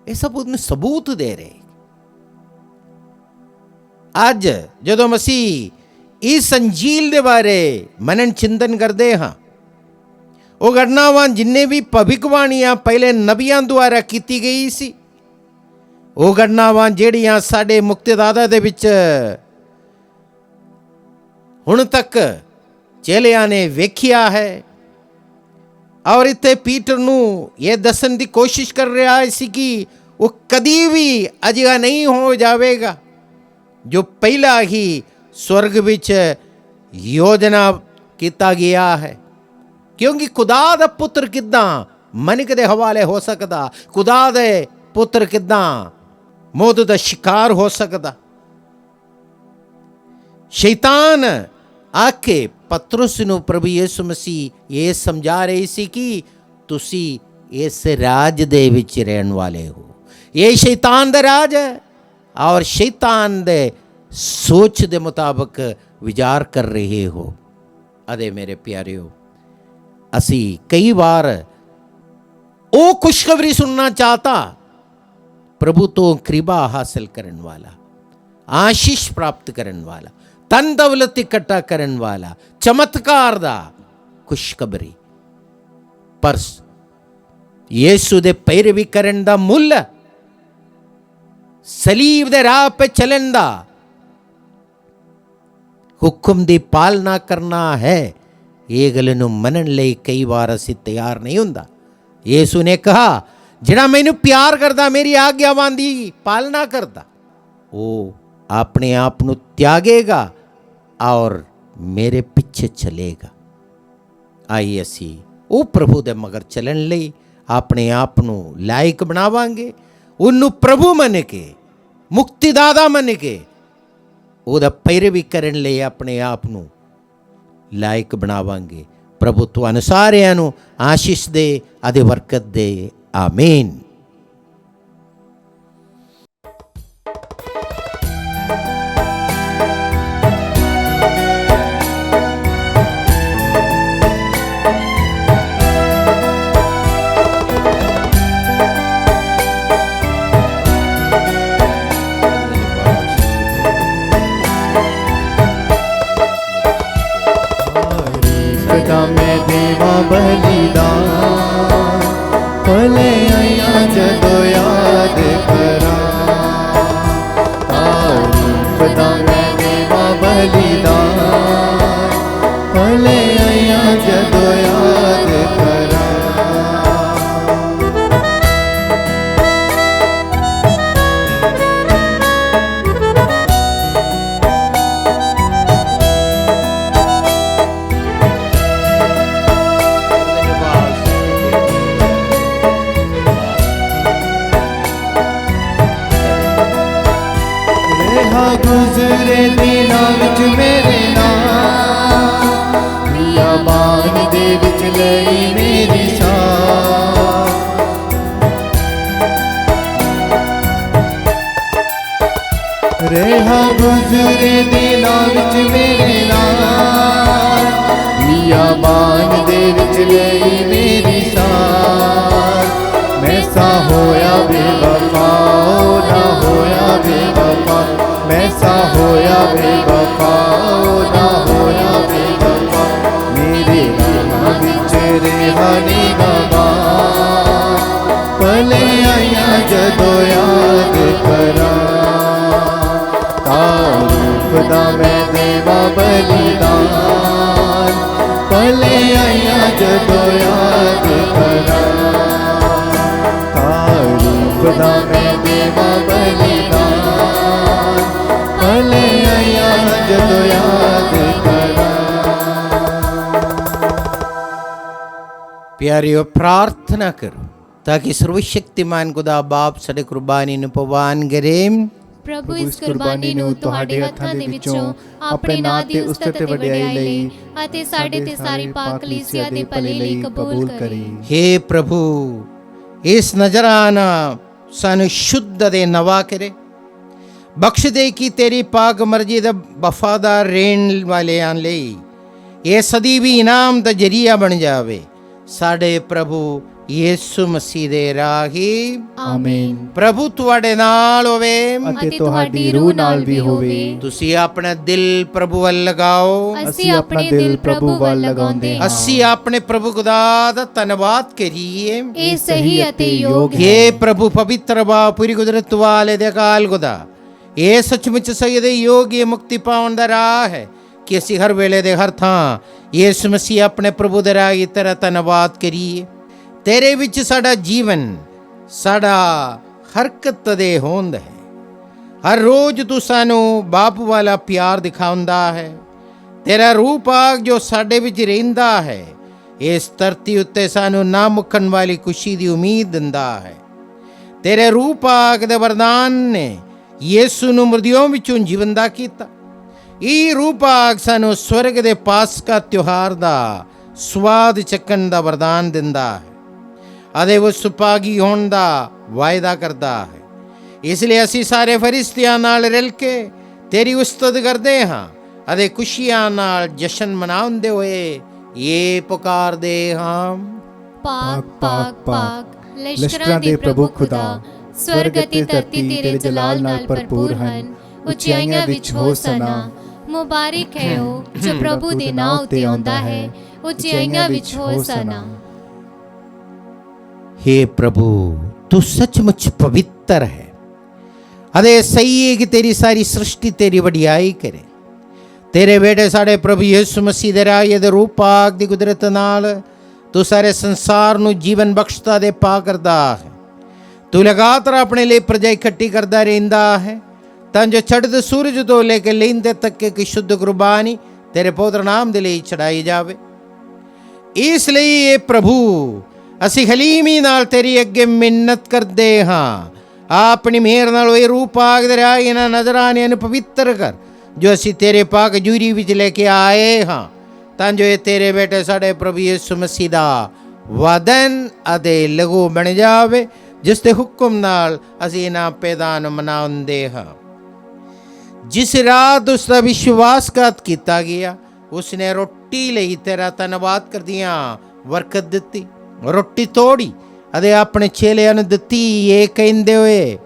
ਇਹ ਸਭ ਉਹਨੂੰ ਸਬੂਤ ਦੇ ਰਹੇ। ਅੱਜ ਜਦੋਂ ਮਸੀਹ ਇਸ ਅੰਜੀਲ ਦੇ ਬਾਰੇ ਮਨਨ ਚਿੰਤਨ ਕਰਦੇ ਹਾਂ, ਉਹ ਘਟਨਾਵਾਂ ਜਿੰਨੇ ਵੀ ਭਵਿੱਖਬਾਣੀਆਂ ਪਹਿਲੇ ਨਬੀਆਂ ਦੁਆਰਾ ਕੀਤੀ ਗਈ ਸੀ, ਉਹ ਘਟਨਾਵਾਂ ਜਿਹੜੀਆਂ ਸਾਡੇ ਮੁਕਤੀਦਾਤਾ ਦੇ ਵਿੱਚ ਹੁਣ ਤੱਕ ਚੇਲਿਆਂ ਨੇ ਵੇਖਿਆ ਹੈ, ਔਰ ਇੱਥੇ ਪੀਟਰ ਨੂੰ ਇਹ ਦੱਸਣ ਦੀ ਕੋਸ਼ਿਸ਼ ਕਰ ਰਿਹਾ ਸੀ ਕਿ ਉਹ ਕਦੀ ਵੀ ਅਜਿਹਾ ਨਹੀਂ ਹੋ ਜਾਵੇਗਾ ਜੋ ਪਹਿਲਾਂ ਹੀ ਸਵਰਗ ਵਿੱਚ ਯੋਜਨਾ ਕੀਤਾ ਗਿਆ ਹੈ। ਕਿਉਂਕਿ ਖੁਦਾ ਦਾ ਪੁੱਤਰ ਕਿੱਦਾਂ ਮਨੁੱਖ ਦੇ ਹਵਾਲੇ ਹੋ ਸਕਦਾ, ਖੁਦਾ ਦੇ ਪੁੱਤਰ ਕਿੱਦਾਂ ਮੌਤ ਦਾ ਸ਼ਿਕਾਰ ਹੋ ਸਕਦਾ। ਸ਼ੈਤਾਨ ਆ ਕੇ ਪਤਰਸ ਨੂੰ ਪ੍ਰਭੂ ਯਿਸੂ ਮਸੀਹ ਇਹ ਸਮਝਾ ਰਹੀ ਸੀ ਕਿ ਤੁਸੀਂ ਇਸ ਰਾਜ ਦੇ ਵਿੱਚ ਰਹਿਣ ਵਾਲੇ ਹੋ, ਇਹ ਸ਼ੈਤਾਨ ਦਾ ਰਾਜ ਹੈ, ਔਰ ਸ਼ੈਤਾਨ ਦੇ ਸੋਚ ਦੇ ਮੁਤਾਬਕ ਵਿਚਾਰ ਕਰ ਰਹੇ ਹੋ। ਅਦੇ ਮੇਰੇ ਪਿਆਰਿਓ, ਅਸੀਂ ਕਈ ਵਾਰ ਉਹ ਖੁਸ਼ਖਬਰੀ ਸੁਣਨਾ ਚਾਹਤਾ, ਪ੍ਰਭੂ ਤੋਂ ਕਿਰਪਾ ਹਾਸਲ ਕਰਨ ਵਾਲਾ, ਆਸ਼ੀਸ਼ ਪ੍ਰਾਪਤ ਕਰਨ ਵਾਲਾ, ਧਨ ਦੌਲਤ ਇਕੱਠਾ ਕਰਨ ਵਾਲਾ, ਚਮਤਕਾਰ ਦਾ ਖੁਸ਼ਖਬਰੀ, ਪਰ ਯਿਸੂ ਦੇ ਪੈਰਵੀ ਕਰਨ ਦਾ ਮੁੱਲ, ਸਲੀਬ ਦੇ ਰਾਹ 'ਤੇ ਚੱਲਣ ਦਾ, ਹੁਕਮ ਦੀ ਪਾਲਣਾ ਕਰਨਾ ਹੈ। ਇਹ ਗੱਲ ਨੂੰ ਮੰਨਣ ਲਈ ਕਈ ਵਾਰ ਅਸੀਂ ਤਿਆਰ ਨਹੀਂ ਹੁੰਦਾ। ਯਿਸੂ ਨੇ ਕਿਹਾ, ਜਿਹੜਾ ਮੈਨੂੰ ਪਿਆਰ ਕਰਦਾ, ਮੇਰੀ ਆਗਿਆਵਾਂ ਦੀ ਪਾਲਣਾ ਕਰਦਾ, ਉਹ ਆਪਣੇ ਆਪ ਨੂੰ ਤਿਆਗੇਗਾ ਔਰ ਮੇਰੇ ਪਿੱਛੇ ਚਲੇਗਾ। ਆਈ ਅਸੀਂ ਉਹ ਪ੍ਰਭੂ ਦੇ ਮਗਰ ਚੱਲਣ ਲਈ ਆਪਣੇ ਆਪ ਨੂੰ ਲਾਇਕ ਬਣਾਵਾਂਗੇ, ਉਹਨੂੰ ਪ੍ਰਭੂ ਮੰਨ ਕੇ, ਮੁਕਤੀਦਾਤਾ ਮੰਨ ਕੇ ਉਹਦਾ ਪੈਰਵੀ ਕਰਨ ਲਈ ਆਪਣੇ ਆਪ ਨੂੰ ਲਾਇਕ ਬਣਾਵਾਂਗੇ। ਪ੍ਰਭੂ ਤੁਹਾਨੂੰ ਸਾਰਿਆਂ ਨੂੰ ਆਸ਼ੀਸ਼ ਦੇ ਅਤੇ ਬਰਕਤ ਦੇ। ਆਮੀਨ। मैं देवा बलिदान भले आया जदों याद करा। तारीफ दा मैं देवा बलिदान भले आया जदों याद करा। गुजरे दिनां विच मेरे नाम बियाबान दे विच लई मेरी शान। रेहा गुजरे दिनां विच मेरे नाम बियाबान दे विच लई मेरी शान। मैं सा होया बेवफा ना होया बेवफा, मैं सा होया बेवफा ना होया बेवफा। मेरे राह विच रेहा निगाहां भले आया जदों याद करा। तारीफ दा मैं देवा बलिदान भले आया जदों याद करा। तारीफ दा मैं देवा बलिदान भले आया जदों याद करा। प्यारियों, प्रार्थना करो ताकि सर्वशक्तिमान खुदा बाप साडे कुर्बानी ਨੂੰ ਪਵਾਨ ਕਰੇ। ਪ੍ਰਭੂ ਇਸ ਕੁਰਬਾਨੀ ਨੂੰ ਤੁਹਾਡੇ ਹੱਥਾਂ ਦੇ ਵਿੱਚੋਂ ਆਪਣੇ ਨਾਂ ਦੀ ਉਸਤਤ ਤੇ ਵਡਿਆਈ ਲਈ ਅਤੇ ਸਾਡੇ ਤੇ ਸਾਰੀ ਪਾਕ ਕਲੀਸਿਆ ਦੇ ਭਲੇ ਲਈ ਕਬੂਲ ਕਰੇ। हे प्रभु, ਇਸ ਨਜ਼ਰਾਨਾ ਸਾਨੂੰ ਸ਼ੁੱਧ ਦੇ ਨਵਾ ਕਰੇ, ਬਖਸ਼ ਦੇ ਕਿ ਤੇਰੀ ਪਾਕ ਮਰਜ਼ੀ ਦਾ ਵਫਾਦਾਰ ਰਹਿਣ ਵਾਲਿਆਂ ਲਈ ਇਹ ਸਦੀ ਵੀ ਇਨਾਮ ਦਾ ਜਰੀਆ ਬਣ ਜਾਵੇ। ਸਾਡੇ ਪ੍ਰਭੂ ਯਿਸੂ ਮਸੀਹ ਦੇ ਰਾਹੀ। ਆਮੀਨ। ਪ੍ਰਭੂ ਤੁਹਾਡੇ ਨਾਲ ਹੋਵੇ ਅਤੇ ਤੁਹਾਡੀ ਰੂਹ ਨਾਲ ਵੀ ਹੋਵੇ। ਤੁਸੀਂ ਆਪਣਾ ਦਿਲ ਪ੍ਰਭੂ ਵੱਲ ਲਗਾਓ। ਅਸੀਂ ਆਪਣੇ ਦਿਲ ਪ੍ਰਭੂ ਵੱਲ ਲਗਾਉਂਦੇ ਹਾਂ। ਅਸੀਂ ਆਪਣੇ ਪ੍ਰਭੂ ਖੁਦਾ ਦਾ ਧੰਨਵਾਦ ਕਰੀਏ। ਇਹ ਸਹੀ ਅਤੇ ਯੋਗ ਹੈ। हे प्रभु पवित्र बा पूरी कुदरत वाले दे अकाल खुदा, ਇਹ ਸੱਚਮੁੱਚ ਸਹੀ ਦੇ ਯੋਗ ਇਹ ਮੁਕਤੀ ਪਾਉਣ ਦਾ ਰਾਹ ਹੈ ਕਿ ਅਸੀਂ ਹਰ ਵੇਲੇ ਦੇ ਹਰ ਥਾਂ ਯਿਸੂ ਮਸੀਹ ਆਪਣੇ ਪ੍ਰਭੂ ਦੇ ਰਾਹ ਦੀ ਤਰ੍ਹਾਂ ਧੰਨਵਾਦ ਕਰੀਏ। ਤੇਰੇ ਵਿੱਚ ਸਾਡਾ ਜੀਵਨ, ਸਾਡਾ ਹਰਕਤ ਦੇ ਹੋਂਦ ਹੈ। ਹਰ ਰੋਜ਼ ਤੂੰ ਸਾਨੂੰ ਬਾਪ ਵਾਲਾ ਪਿਆਰ ਦਿਖਾਉਂਦਾ ਹੈ। ਤੇਰਾ ਰੂਹ ਪਾਕ ਜੋ ਸਾਡੇ ਵਿੱਚ ਰਹਿੰਦਾ ਹੈ ਇਸ ਧਰਤੀ ਉੱਤੇ ਸਾਨੂੰ ਨਾ ਮੁੱਕਣ ਵਾਲੀ ਖੁਸ਼ੀ ਦੀ ਉਮੀਦ ਦਿੰਦਾ ਹੈ। ਤੇਰੇ ਰੂਹ ਪਾਕ ਦੇ ਵਰਦਾਨ ਨੇ ਯਿਸੂ ਨੂੰ ਮਰਦਿਆਂ ਵਿੱਚੋਂ ਜਿਵੰਦਾ ਕੀਤਾ। ਇਹ ਰੂਹ ਪਾਕ ਸਾਨੂੰ ਸਵਰਗ ਦੇ ਪਾਸਕਾ ਤਿਉਹਾਰ ਦਾ ਸਵਾਦ ਚੱਕਣ ਦਾ ਵਰਦਾਨ ਦਿੰਦਾ ਹੈ ਅਤੇ ਉਹ ਸੁਭਾਗੀ ਹੋਣ ਦਾ ਵਾਅਦਾ ਕਰਦਾ ਹੈ। ਇਸ ਲਈ ਅਸੀਂ ਸਾਰੇ ਫਰਿਸ਼ਤਿਆਂ ਨਾਲ ਰਲ ਕੇ ਤੇਰੀ ਉਸਤਤ ਕਰਦੇ ਹਾਂ ਅਤੇ ਖੁਸ਼ੀਆਂ ਨਾਲ ਜਸ਼ਨ ਮਨਾਉਂਦੇ ਹੋਏ ਇਹ ਪੁਕਾਰਦੇ ਹਾਂ, ਪਾਕ ਪਾਕ ਪਾਕ ਲਸ਼ਕਰਾਂ ਦੇ ਪ੍ਰਭੂ ਖੁਦਾ, ਸਵਰਗ ਅਤੇ ਧਰਤੀ ਤੇਰੇ ਜਲਾਲ ਨਾਲ ਭਰਪੂਰ ਹਨ। ਉਚਾਈਆਂ ਵਿੱਚ ਹੋਸਨਾ, ਮੁਬਾਰਕ ਹੈ ਉਹ ਜੋ ਪ੍ਰਭੂ ਦੇ ਨਾਂ ਉੱਤੇ ਆਉਂਦਾ ਹੈ। ਉਚਾਈਆਂ ਵਿੱਚ ਹੋਸਨਾ। हे प्रभु, तू सचमुच पवित्र है। अरे सही है कि तेरी सारी सृष्टि तेरी वडियाई करे। तेरे बेटे साढ़े प्रभु यीशु मसीह दे राह दे रूह पाक दी कुदरत नाल तू सारे संसार नू जीवन बख्शता दे पा करदा है। तू लगातार अपने लिए प्रजा इकट्ठी करदा रहिंदा है ਤਾਂ ਜੋ ਚੜ੍ਹਦੇ ਸੂਰਜ ਤੋਂ ਲੈ ਕੇ ਲੈਂਦੇ ਤੱਕ ਇੱਕ ਸ਼ੁੱਧ ਕੁਰਬਾਨੀ ਤੇਰੇ ਪਵਿੱਤਰ ਨਾਮ ਦੇ ਲਈ ਚੜਾਈ ਜਾਵੇ। ਇਸ ਲਈ ਇਹ ਪ੍ਰਭੂ ਅਸੀਂ ਹਲੀਮੀ ਨਾਲ ਤੇਰੀ ਅੱਗੇ ਮਿੰਨਤ ਕਰਦੇ ਹਾਂ, ਆਪਣੀ ਮਿਹਰ ਨਾਲ ਇਹ ਰੂਹ ਪਾਕ ਦੇ ਰਾਹ ਇਹਨਾਂ ਨਜ਼ਰਾਨਿਆਂ ਨੂੰ ਪਵਿੱਤਰ ਕਰ ਜੋ ਅਸੀਂ ਤੇਰੇ ਪਾਕ ਜੂਰੀ ਵਿੱਚ ਲੈ ਕੇ ਆਏ ਹਾਂ, ਤਾਂ ਜੋ ਇਹ ਤੇਰੇ ਬੇਟੇ ਸਾਡੇ ਪ੍ਰਭੂ ਯਿਸੂ ਮਸੀਹ ਦਾ ਵਦਨ ਅਤੇ ਲਹੂ ਬਣ ਜਾਵੇ, ਜਿਸ ਦੇ ਹੁਕਮ ਨਾਲ ਅਸੀਂ ਇਹਨਾਂ ਪੈਦਾ ਨੂੰ ਮਨਾਉਂਦੇ ਹਾਂ। ਜਿਸ ਰਾਤ ਉਸ ਦਾ ਵਿਸ਼ਵਾਸਘਾਤ ਕੀਤਾ ਗਿਆ, ਉਸਨੇ ਰੋਟੀ ਲਈ ਤੇਰਾ ਧੰਨਵਾਦ ਕਰਦਿਆਂ ਬਰਕਤ ਦਿੱਤੀ, ਰੋਟੀ ਤੋੜੀ ਅਤੇ ਆਪਣੇ ਚੇਲਿਆਂ ਨੂੰ ਦਿੱਤੀ, ਇਹ ਕਹਿੰਦੇ ਹੋਏ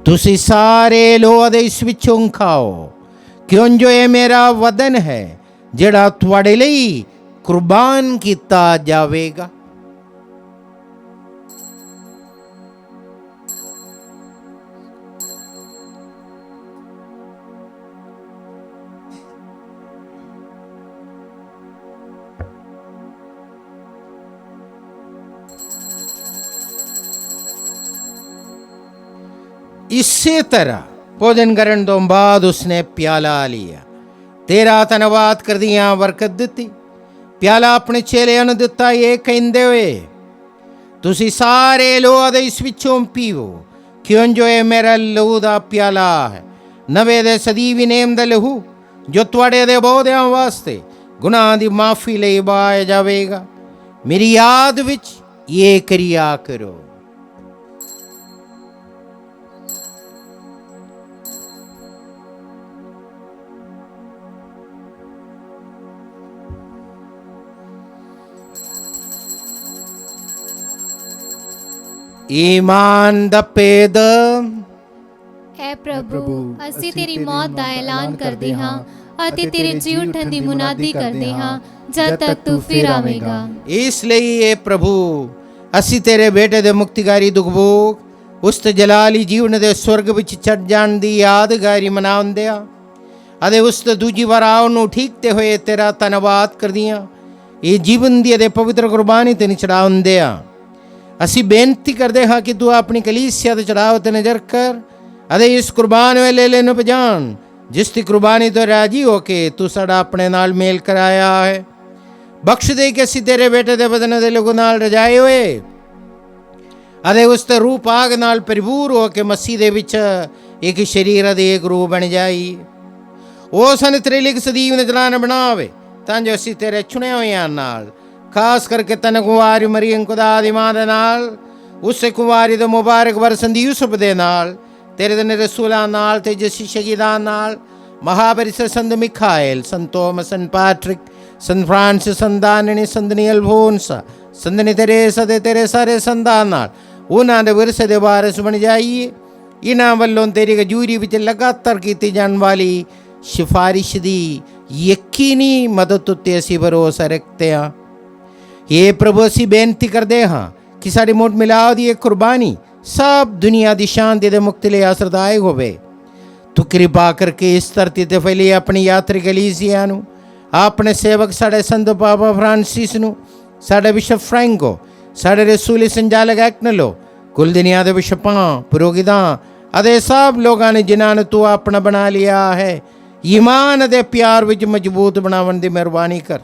ਤੁਸੀਂ ਸਾਰੇ ਲੋ ਅਤੇ ਇਸ ਵਿੱਚੋਂ ਖਾਓ, ਕਿਉਂ ਜੋ ਇਹ ਮੇਰਾ ਵਦਨ ਹੈ ਜਿਹੜਾ ਤੁਹਾਡੇ ਲਈ ਕੁਰਬਾਨ ਕੀਤਾ ਜਾਵੇਗਾ। ਇਸੇ ਤਰ੍ਹਾਂ ਭੋਜਨ ਕਰਨ ਤੋਂ ਬਾਅਦ ਉਸਨੇ ਪਿਆਲਾ ਲਿਆ, ਤੇਰਾ ਧੰਨਵਾਦ ਕਰਦਿਆਂ ਬਰਕਤ ਦਿੱਤੀ, ਪਿਆਲਾ ਆਪਣੇ ਚੇਲਿਆਂ ਨੂੰ ਦਿੱਤਾ, ਇਹ ਕਹਿੰਦੇ ਹੋਏ ਤੁਸੀਂ ਸਾਰੇ ਲੋ ਅਤੇ ਇਸ ਵਿੱਚੋਂ ਪੀਓ, ਕਿਉਂ ਜੋ ਇਹ ਮੇਰਾ ਲਹੂ ਦਾ ਪਿਆਲਾ ਹੈ, ਨਵੇਂ ਦੇ ਸਦੀਵੀ ਨੇਮ ਦਾ ਲਹੂ ਜੋ ਤੁਹਾਡੇ ਦੇ ਬਹੁਤਿਆਂ ਵਾਸਤੇ ਗੁਨਾਹ ਦੀ ਮਾਫੀ ਲਈ ਵਹਾਇਆ ਜਾਵੇਗਾ। ਮੇਰੀ ਯਾਦ ਵਿੱਚ ਇਹ ਕਰਿਆ ਕਰੋ। ਈਮਾਨ ਦਾ ਭੇਦ। ਐ ਪ੍ਰਭੂ ਅਸੀਂ ਤੇਰੀ ਮੌਤ ਦਾ ਐਲਾਨ ਕਰਦੇ ਹਾਂ ਅਤੇ ਤੇਰੇ ਜੀ ਉਠਣ ਦੀ ਮੁਨਾਦੀ ਕਰਦੇ ਹਾਂ ਜਦ ਤੱਕ ਤੂੰ ਫਿਰ ਆਵੇਂਗਾ। ਇਸ ਲਈ ਇਹ ਪ੍ਰਭੂ ਅਸੀਂ ਤੇਰੇ ਬੇਟੇ ਦੇ ਮੁਕਤੀਕਾਰੀ ਦੁੱਖ ਭੋਗ ਉਸ ਤੇ ਜਲਾਲੀ ਜੀਵਨ ਦੇ ਸਵਰਗ ਵਿੱਚ ਚੜ ਜਾਣ ਦੀ ਯਾਦਗਾਰੀ ਮਨਾਉਂਦੇ ਆ ਅਤੇ ਉਸ ਤੇ ਦੂਜੀ ਵਾਰ ਆਉਣ ਨੂੰ ਠੀਕਦੇ ਹੋਏ ਤੇਰਾ ਧੰਨਵਾਦ ਕਰਦੀਆਂ ਇਹ ਜੀਵਨ ਦੀ ਅਤੇ ਪਵਿੱਤਰ ਕੁਰਬਾਨੀ ਤੇ ਚੜਾਉਂਦੇ ਆ। ਅਸੀਂ ਬੇਨਤੀ ਕਰਦੇ ਹਾਂ ਕਿ ਤੂੰ ਆਪਣੀ ਕਲੀਸਿਆ ਤੇ ਚੜਾਓ ਤੇ ਨਜ਼ਰ ਕਰ ਅਤੇ ਇਸ ਕੁਰਬਾਨ ਵੇਲੇ ਲੈ ਨੂੰ ਪਛਾਣ ਜਿਸ ਦੀ ਕੁਰਬਾਨੀ ਤੋਂ ਰਾਜੀ ਹੋ ਕੇ ਤੂੰ ਸਾਡਾ ਆਪਣੇ ਨਾਲ ਮੇਲ ਕਰਾਇਆ ਹੈ। ਬਖਸ਼ ਦੇ ਕਿ ਅਸੀਂ ਤੇਰੇ ਬੇਟੇ ਦੇ ਬਦਨ ਦੇ ਲਹੂ ਨਾਲ ਰਜਾਏ ਹੋਏ ਅਤੇ ਉਸ ਤੇ ਰੂਹ ਪਾਕ ਨਾਲ ਭਰਪੂਰ ਹੋ ਕੇ ਮਸੀਹ ਦੇ ਵਿੱਚ ਇੱਕ ਸਰੀਰ ਅਤੇ ਇੱਕ ਰੂਹ ਬਣ ਜਾਈ। ਉਹ ਸਾਨੂੰ ਤ੍ਰਿਲਿਕ ਸਦੀਵ ਨਜ਼ਰਾਨਾ ਬਣਾਵੇ ਤਾਂ ਜੋ ਅਸੀਂ ਤੇਰੇ ਚੁਣੇ ਹੋਇਆਂ ਨਾਲ ਖਾਸ ਕਰਕੇ ਤਨ ਕੁਵਾਰੀ ਮਰੀਮ ਖੁਦਾ ਦੀ ਮਾਂ ਦੇ ਨਾਲ ਉਸੇ ਕੁਵਾਰੀ ਦੇ ਮੁਬਾਰਕ ਵਰਸਨ ਦੀ ਯੂਸਫ ਦੇ ਨਾਲ ਤੇਰੇ ਦੇ ਰਸੂਲਾਂ ਨਾਲ ਤੇ ਜਿਸ ਸ਼ਹੀਦਾਂ ਨਾਲ ਮਹਾਪਰਿਸ਼ਦ ਸੰਤ ਮਿਖਾਇਲ, ਸੰਤ ਤੋਮਸ, ਸੰਤ ਪੈਟਰਿਕ, ਸੰਤ ਫਰਾਂਸਿਸ, ਸੰਤ ਦਾਨਨੀ, ਸੰਤਨੀ ਅਲਫੋਂਸਾ, ਸੰਤਨੀ ਤਰੇਸਾ ਤੇ ਤੇਰੇ ਸਾਰੇ ਸੰਤਾਂ ਨਾਲ ਉਹਨਾਂ ਦੇ ਵਿਰਸੇ ਦੇ ਵਾਰਿਸ ਬਣ ਜਾਈਏ। ਇਹਨਾਂ ਵੱਲੋਂ ਤੇਰੀ ਹਜ਼ੂਰੀ ਵਿੱਚ ਲਗਾਤਾਰ ਕੀਤੀ ਜਾਣ ਵਾਲੀ ਸਿਫਾਰਿਸ਼ ਦੀ ਯਕੀਨੀ ਮਦਦ ਉੱਤੇ ਅਸੀਂ ਭਰੋਸਾ ਰੱਖਦੇ ਹਾਂ। ਇਹ ਪ੍ਰਭੂ ਅਸੀਂ ਬੇਨਤੀ ਕਰਦੇ ਹਾਂ ਕਿ ਸਾਡੀ ਮੋਟ ਮਿਲਾਪ ਦੀ ਇਹ ਕੁਰਬਾਨੀ ਸਭ ਦੁਨੀਆ ਦੀ ਸ਼ਾਂਤੀ ਦੇ ਮੁਕਤੀ ਲਈ ਅਸਰਦਾਇਕ ਹੋਵੇ। ਤੂੰ ਕਿਰਪਾ ਕਰਕੇ ਇਸ ਧਰਤੀ ਤੇ ਫੈਲੀ ਆਪਣੀ ਯਾਤਰੀ ਕਲੀਸਿਆ ਨੂੰ, ਆਪਣੇ ਸੇਵਕ ਸਾਡੇ ਸੰਤ ਪਾਪਾ ਫਰਾਂਸਿਸ ਨੂੰ, ਸਾਡੇ ਬਿਸ਼ਪ ਫ੍ਰੈਂਕੋ, ਸਾਡੇ ਰਸੂਲੀ ਸੰਚਾਲਕ ਐਕਨਲੋ, ਕੁੱਲ ਦੁਨੀਆ ਦੇ ਬਿਸ਼ਪਾਂ, ਪੁਰੋਹਿਤਾਂ ਅਤੇ ਸਭ ਲੋਕਾਂ ਨੇ ਜਿਨ੍ਹਾਂ ਨੂੰ ਤੂੰ ਆਪਣਾ ਬਣਾ ਲਿਆ ਹੈ, ਈਮਾਨ ਅਤੇ ਪਿਆਰ ਵਿੱਚ ਮਜ਼ਬੂਤ ਬਣਾਉਣ ਦੀ ਮਿਹਰਬਾਨੀ ਕਰ।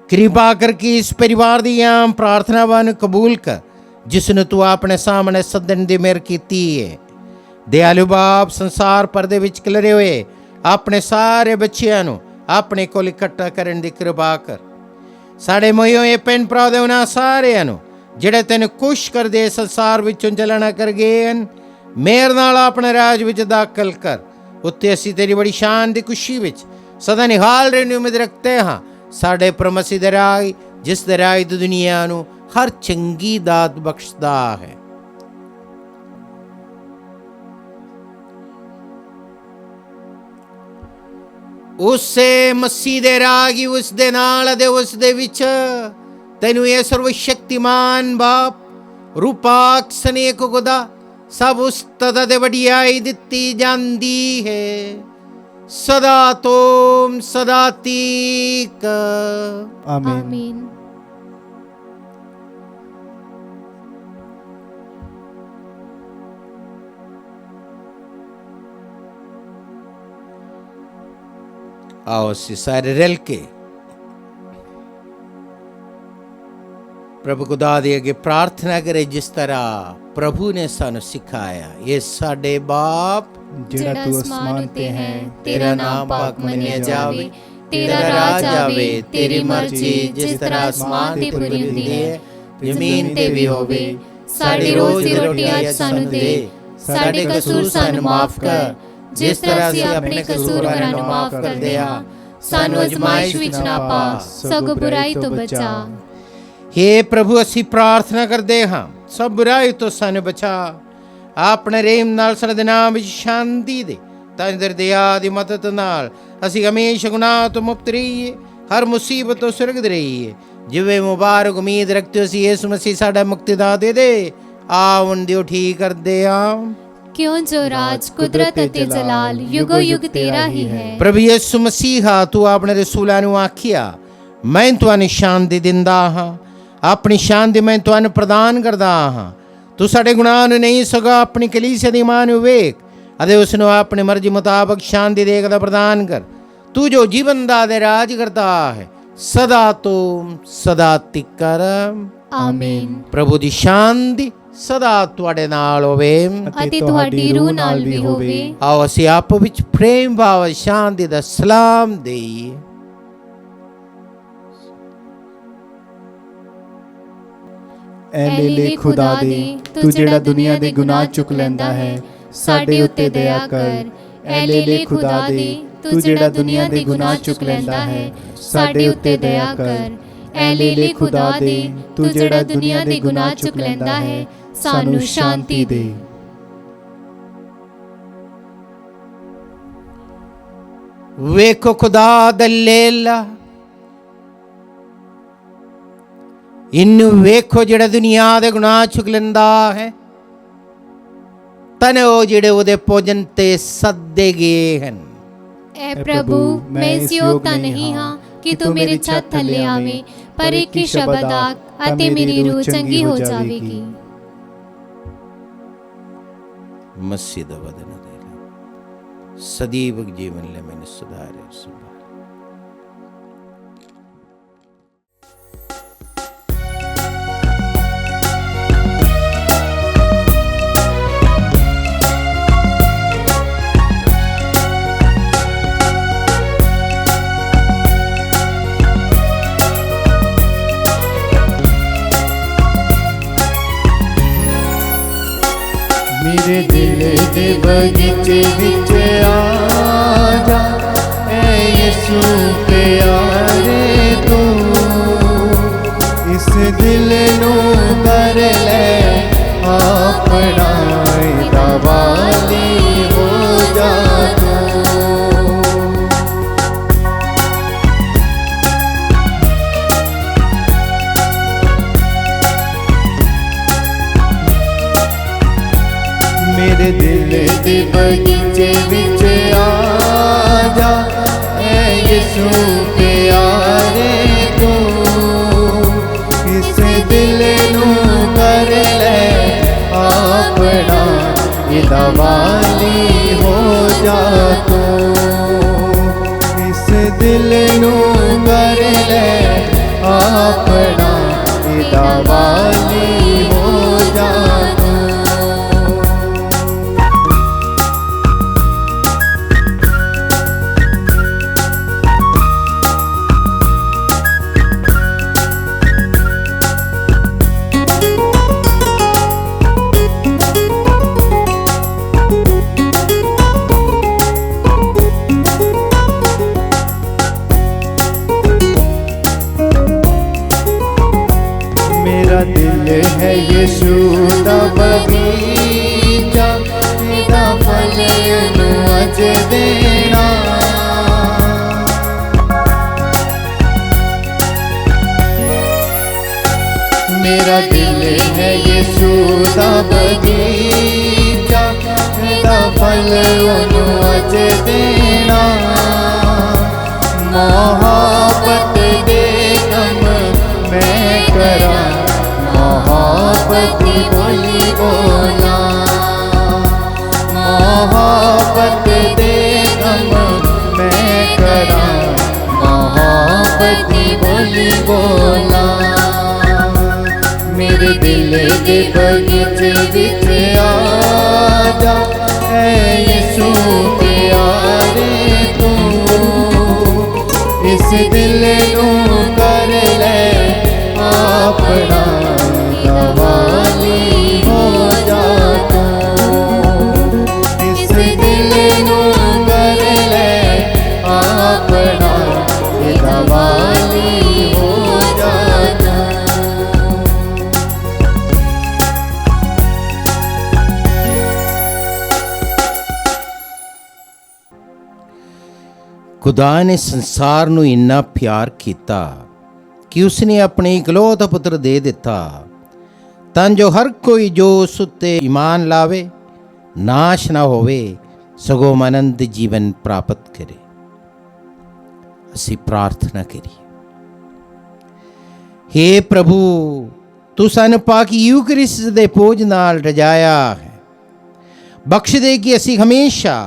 ਕਿਰਪਾ ਕਰਕੇ ਇਸ ਪਰਿਵਾਰ ਦੀਆਂ ਪ੍ਰਾਰਥਨਾਵਾਂ ਨੂੰ ਕਬੂਲ ਕਰ ਜਿਸ ਨੂੰ ਤੂੰ ਆਪਣੇ ਸਾਹਮਣੇ ਸੱਦਣ ਦੀ ਮਿਹਰ ਕੀਤੀ ਹੈ। ਦਿਆਲੂ ਬਾਪ, ਸੰਸਾਰ ਭਰ ਦੇ ਵਿੱਚ ਖਿਲਰੇ ਹੋਏ ਆਪਣੇ ਸਾਰੇ ਬੱਚਿਆਂ ਨੂੰ ਆਪਣੇ ਕੋਲ ਇਕੱਠਾ ਕਰਨ ਦੀ ਕਿਰਪਾ ਕਰ। ਸਾਡੇ ਮੋਹਿਓ ਇਹ ਭੈਣ ਭਰਾ ਦੇ ਉਹਨਾਂ ਸਾਰਿਆਂ ਨੂੰ ਜਿਹੜੇ ਤੈਨੂੰ ਖੁਸ਼ ਕਰਦੇ ਸੰਸਾਰ ਵਿੱਚੋਂ ਚੱਲਣਾ ਕਰ ਗਏ ਹਨ, ਮਿਹਰ ਨਾਲ ਆਪਣੇ ਰਾਜ ਵਿੱਚ ਦਾਖਲ ਕਰ। ਉੱਤੇ ਅਸੀਂ ਤੇਰੀ ਬੜੀ ਸ਼ਾਨ ਦੀ ਖੁਸ਼ੀ ਵਿੱਚ ਸਦਾ ਨਿਹਾਲ ਰਹਿਣ ਦੀ ਉਮੀਦ ਰੱਖਦੇ ਹਾਂ। ਸਾਡੇ ਪ੍ਰਮਸੀ ਦੇ ਰਾਜ ਜਿਸ ਦੇ ਰਾਜ ਦੀ ਦੁਨੀਆ ਨੂੰ ਹਰ ਚੰਗੀ ਦਾਤ ਬਖਸ਼ਦਾ ਹੈ। ਉਸੇ ਮਸੀਹ ਦੇ ਰਾਗੀ ਉਸ ਦੇ ਨਾਲ ਅਤੇ ਉਸ ਦੇ ਵਿੱਚ ਤੈਨੂੰ ਇਹ ਸਰਵ ਸ਼ਕਤੀਮਾਨ ਬਾਪ ਰੂਪਾਕ ਸਨੇਕ ਖੁਦਾ ਸਭ ਉਸਤਤ ਅਤੇ ਵਡਿਆਈ ਦਿੱਤੀ ਜਾਂਦੀ ਹੈ ਸਦਾ ਤੋਮ ਸਦਾ ਤੀਕ। ਆਮੀਨ। आओ ਅਸੀਂ ਸਾਰੇ ਰਲ ਕੇ प्रभु खुदा दे अगे प्रार्थना करे जिस तरह प्रभु ने सानू सिखाया। ये साडे बाप ਜਿਹੜਾ ਤੂੰ ਅਸਮਾਨ ਤੇ ਹੈ, तेरा नाम पाक मनिया जावे, तेरा राज आवे, तेरी मर्जी जिस तरह आसमान ते पूरी हुंदी है ਜ਼ਮੀਨ ਤੇ ਵੀ ਹੋਵੇ। ਸਾਡੀ ਰੋਜ਼ ਦੀ ਰੋਟੀ ਅੱਜ ਸਾਨੂੰ ਦੇ, ਸਾਡੇ ਕਸੂਰ ਸਾਨੂੰ ਮਾਫ ਕਰ ਜਿਸ ਤਰ੍ਹਾਂ ਅਸੀਂ ਆਪਣੇ ਕਸੂਰਵਾਰਾਂ ਨੂੰ ਮਾਫ ਕਰਦੇ ਹਾਂ। ਸਾਨੂੰ ਅਜ਼ਮਾਇਸ਼ ਵਿੱਚ ਨਾ ਪਾ, ਸਗੋਂ ਬੁਰਾਈ ਤੋਂ ਬਚਾ। हे प्रभु ਅਸੀਂ ਪ੍ਰਾਰਥਨਾ ਕਰਦੇ ਹਾਂ ਸਭ ਬੁਰਾਈ ਤੋਂ ਸਾਨੂੰ ਬਚਾ। ਆਪਣੇ ਰਹਿਮ ਨਾਲ ਸਾਡੇ ਦਿਨਾਂ ਵਿੱਚ ਸ਼ਾਂਤੀ ਦੇ, ਤਾਂ ਦਰ ਦਇਆ ਦੀ ਮਦਦ ਨਾਲ ਅਸੀਂ ਹਮੇਸ਼ਾ ਗੁਨਾਹ ਤੋਂ ਮੁਕਤ ਰਹੀਏ, ਹਰ ਮੁਸੀਬਤ ਤੋਂ ਸੁਰੱਖਿਅਤ ਰਹੀਏ। ਜਿਵੇਂ ਮੁਬਾਰਕ ਉਮੀਦ ਰੱਖਦੇ ਹੋ ਅਸੀਂ ਯਿਸੂ ਮਸੀਹ ਸਾਡਾ ਮੁਕਤੀਦਾਤਾ ਦੇ ਦੇ। ਆਉਣ ਦਿਓ ਠੀਕ ਕਰਦੇ ਹਾਂ। क्यों जो राज कुदरत अते जलाल युगो युग तेरा ही है। ਪ੍ਰਭੂ ਯਿਸੂ ਮਸੀਹਾ ਤੂੰ ਆਪਣੇ ਰਸੂਲਾਂ ਨੂੰ ਆਖਿਆ ਮੈਂ ਤੁਹਾਨੂੰ ਸ਼ਾਂਤੀ ਦਿੰਦਾ ਹਾਂ, ਆਪਣੀ ਸ਼ਾਂਤੀ ਮੈਂ ਤੁਹਾਨੂੰ ਪ੍ਰਦਾਨ ਕਰਦਾ ਹਾਂ। ਤੂੰ ਸਾਡੇ ਗੁਨਾਹ ਨੂੰ ਨਹੀਂ ਸਗੋਂ ਆਪਣੀ ਕਲੀਸਿਆ ਦੀ ਮਾਂ ਨੂੰ ਵੇਖ ਅਤੇ ਉਸ ਨੂੰ ਆਪਣੀ ਮਰਜ਼ੀ ਮੁਤਾਬਕ ਸ਼ਾਂਤੀ ਦੇਗਾ ਪ੍ਰਦਾਨ ਕਰ। ਤੂੰ ਜੋ ਜੀਵਨ ਦਾ ਤੇ ਰਾਜ ਕਰਦਾ ਹੈ ਸਦਾ ਤੋਂ ਸਦਾ ਤੀਕਰ। ਆਮੀਨ। ਪ੍ਰਭੂ ਦੀ ਸ਼ਾਂਤੀ ਸਦਾ ਤੁਹਾਡੇ ਨਾਲ ਹੋਵੇ ਅਤੇ ਤੁਹਾਡੀ ਰੂਹ ਨਾਲ ਵੀ ਹੋਵੇ। ਆਓ ਅਸੀਂ ਆਪ ਵਿੱਚ ਪ੍ਰੇਮ ਭਾਵ ਸ਼ਾਂਤੀ ਦਾ ਸਲਾਮ ਦੇਈਏ। ਐ ਲੀਲੇ ਖੁਦਾ ਦੇ ਤੂੰ ਜਿਹੜਾ ਦੁਨੀਆ ਦੇ ਗੁਨਾਹ ਚੁੱਕ ਲੈਂਦਾ ਹੈ, ਸਾਡੇ ਉੱਤੇ ਦਇਆ ਕਰ। ਐ ਲੀਲੇ ਖੁਦਾ ਦੇ ਤੂੰ ਜਿਹੜਾ ਦੁਨੀਆ ਦੇ ਗੁਨਾਹ ਚੁੱਕ ਲੈਂਦਾ ਹੈ, ਸਾਡੇ ਉੱਤੇ ਦਇਆ ਕਰ। ਐ ਲੀਲੇ ਖੁਦਾ ਦੇ ਤੂੰ ਜਿਹੜਾ ਦੁਨੀਆ ਦੇ ਗੁਨਾਹ ਚੁੱਕ ਲੈਂਦਾ ਹੈ, ਸਾਨੂੰ ਸ਼ਾਂਤੀ ਦੇ। ਵੇਖੋ ਖੁਦਾ ਦਾ ਲੇਲਾ, ਇਹਨੂੰ ਵੇਖੋ ਜਿਹੜਾ ਦੁਨੀਆ ਦੇ ਗੁਨਾਹ ਚੁੱਕ ਲੈਂਦਾ ਹੈ। ਤਨ ਉਹ ਜਿਹੜੇ ਉਹਦੇ ਭੋਜਨ ਤੇ ਸੱਦੇ ਗਏ ਹਨ। ਐ ਪ੍ਰਭੂ ਮੈਂ ਇਸ ਯੋਗ ਤਾਂ ਨਹੀਂ ਹਾਂ ਕਿ ਤੂੰ ਮੇਰੀ ਛੱਤ ਥੱਲੇ ਆਵੇਂ, ਪਰ ਇੱਕ ਹੀ ਸ਼ਬਦ ਆਖ ਅਤੇ ਮੇਰੀ ਰੂਹ ਚੰਗੀ ਹੋ ਜਾਵੇਗੀ। मसीह दा वदन दे सदैव जीवन ले मैंने सुधारे सुधार। मेरे दिल दे बगीचे विच आ जा, ऐ यीशु प्यारे तू इस दिल नू कर ले अपना, दवाली हो जा तू। मेरे दिल दे बगीचे विच आ जा, ऐ यीशु प्यारे तू इस दिल नू कर ले अपना, दवाली हो जा तू। इस दिल नू कर ले अपना, दवाली हो जा तू। दिल है यीशु दा बगीचा, इदा फल नू अज देना। मेरा दिल है यीशु दा बगीचा, इदा फल नू अज देना। मोहब्बत दे कम मैं करा, मोहब्बत बोली बोला। मोहब्बत दे कम मैं करा, तेरे बगीचे विच आ जा ऐ यीशु प्यारे तू इस दिल नूं कर ले अपना गवाली हो जा तू इस दिल नूं कर ले अपना गवाली हो जा तू। खुदा ने संसार ਨੂੰ ਇੰਨਾ ਪਿਆਰ ਕੀਤਾ ਕਿ ਉਸਨੇ ਆਪਣੇ ਇਕਲੌਤਾ ਪੁੱਤਰ ਦੇ ਦਿੱਤਾ ਤਾਂ ਜੋ ਹਰ ਕੋਈ ਜੋ ਉਸ ਉੱਤੇ ਈਮਾਨ ਲਾਵੇ ਨਾਸ਼ ਨਾ ਹੋਵੇ ਸਗੋਂ ਅਨੰਤ ਜੀਵਨ ਪ੍ਰਾਪਤ ਕਰੇ। ਅਸੀਂ ਪ੍ਰਾਰਥਨਾ ਕਰੀਏ। हे ਪ੍ਰਭੂ ਤੂੰ ਸਾਨੂੰ ਪਾਕ ਯੂਕਰਿਸਤ ਦੇ ਭੋਜ ਨਾਲ ਰਜਾਇਆ ਹੈ। ਬਖਸ਼ ਦੇ ਕਿ ਅਸੀਂ ਹਮੇਸ਼ਾ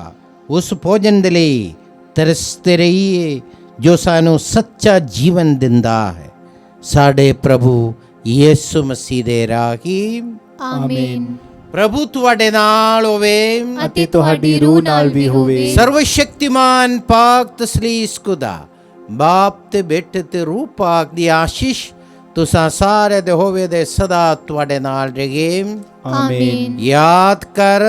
ਉਸ ਭੋਜਨ ਦੇ ਲਈ ਤਰਸਤੇ ਰਹੀਏ ਜੋ ਸਾਨੂੰ ਸੱਚਾ ਜੀਵਨ ਦਿੰਦਾ ਹੈ। ਸਾਡੇ ਪ੍ਰਭੂ ਯਿਸੂ ਮਸੀਹ ਦੇ ਰਾਹੀਂ ਆਮੀਨ। ਪ੍ਰਭੂ ਤੁਹਾਡੇ ਨਾਲ ਹੋਵੇ ਅਤੇ ਤੁਹਾਡੀ ਰੂਹ ਨਾਲ ਵੀ ਹੋਵੇ। ਸਰਵ ਸ਼ਕਤੀਮਾਨ ਪਾਕ ਤਸਲੀਸ ਖੁਦਾ ਬਾਪ ਤੇ ਬੇਟੇ ਤੇ ਰੂਹ ਪਾਕ ਦੀ ਆਸ਼ੀਸ਼ ਤੁਸਾਂ ਸਾਰੇ ਦੇ ਹੋਵੇ ਦੇ ਸਦਾ ਤੁਹਾਡੇ ਨਾਲ ਰਹੇ। आमीन। याद कर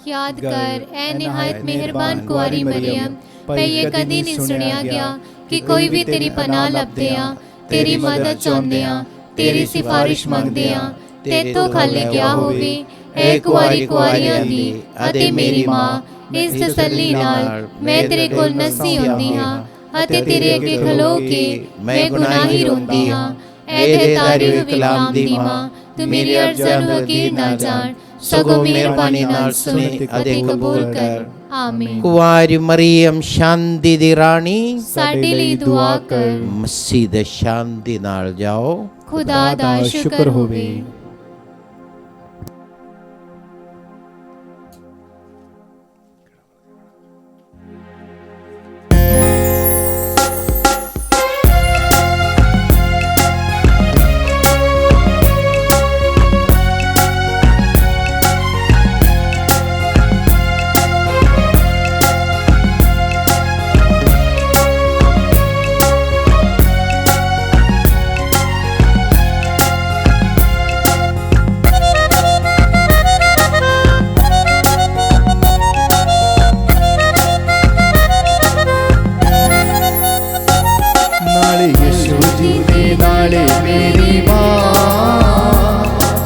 याद कर ऐ निहायत मेहरबान कुआरी मरियम पे ये कदी नहीं सुनिया गया कि कोई भी तेरी पनाह लभदे आ तेरी मदद चाहुंदे आ तेरी सिफारिश मंगदे आ तेथों खाली क्या होवे ऐ कुआरी कुआरियां दी अते मेरी मां इस तसल्ली नाल मैं तेरे कोल नसी हुंदी हां अते तेरे अगे खलो के मैं गुनाही रोंदी हां ऐ ते तारीफ कलाम दी मां तू मेरी अर्ज़ां नूं हकीर ना जान सगों मेहरबानी नाल सुन अते कबूल कर। आमीन। कुआरी मरियम शांति दी रानी साडे लई दुआ कर। मसीह दे शांति नाल जाओ। खुदा दा शुक्र होवे।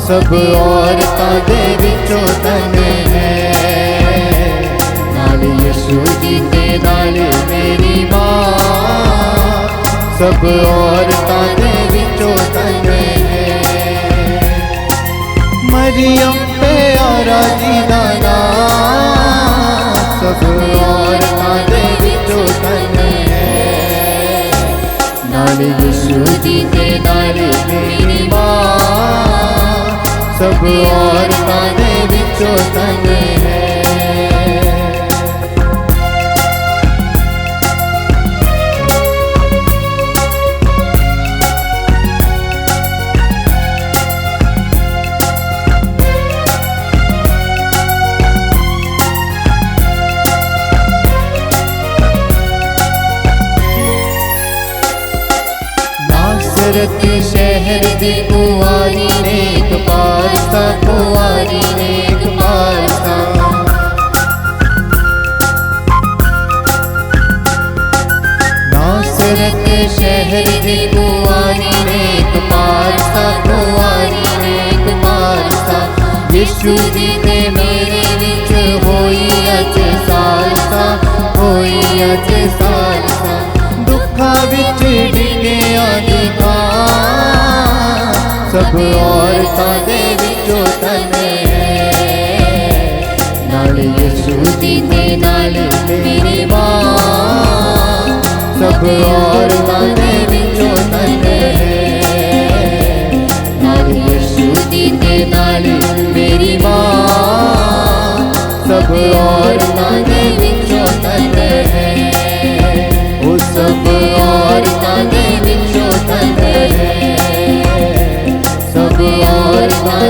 सब औरतां दे विचों धन है नाल यीशु जी दे नाल मेरी मां सब औरतां दे विचों धन है मरियम प्यारा जी दा नाम सब औरतां दे विचों धन है नाल यीशु जी दे नाल मेरी मां सब औरतां दे विचों धन है। नासरत शहर दी कुआरी नेक पारसा कुआरी नेक पारसा नासरत शहर दी कुआरी नेक पारसा कुआरी नेक पारसा यीशु जी दे मेरे विच होई अज सारसा होई अज सारसा दुखा विच डिगिया दिखा सब औरतां दे विचों धन है नाल यीशु जी दे नाल मेरी मां सब औरतां दे विचों धन है नाल यीशु जी दे नाल मेरी मां सब औरतां दे विचों धन है वो सब औरतां दे विचों धन है सब औरतां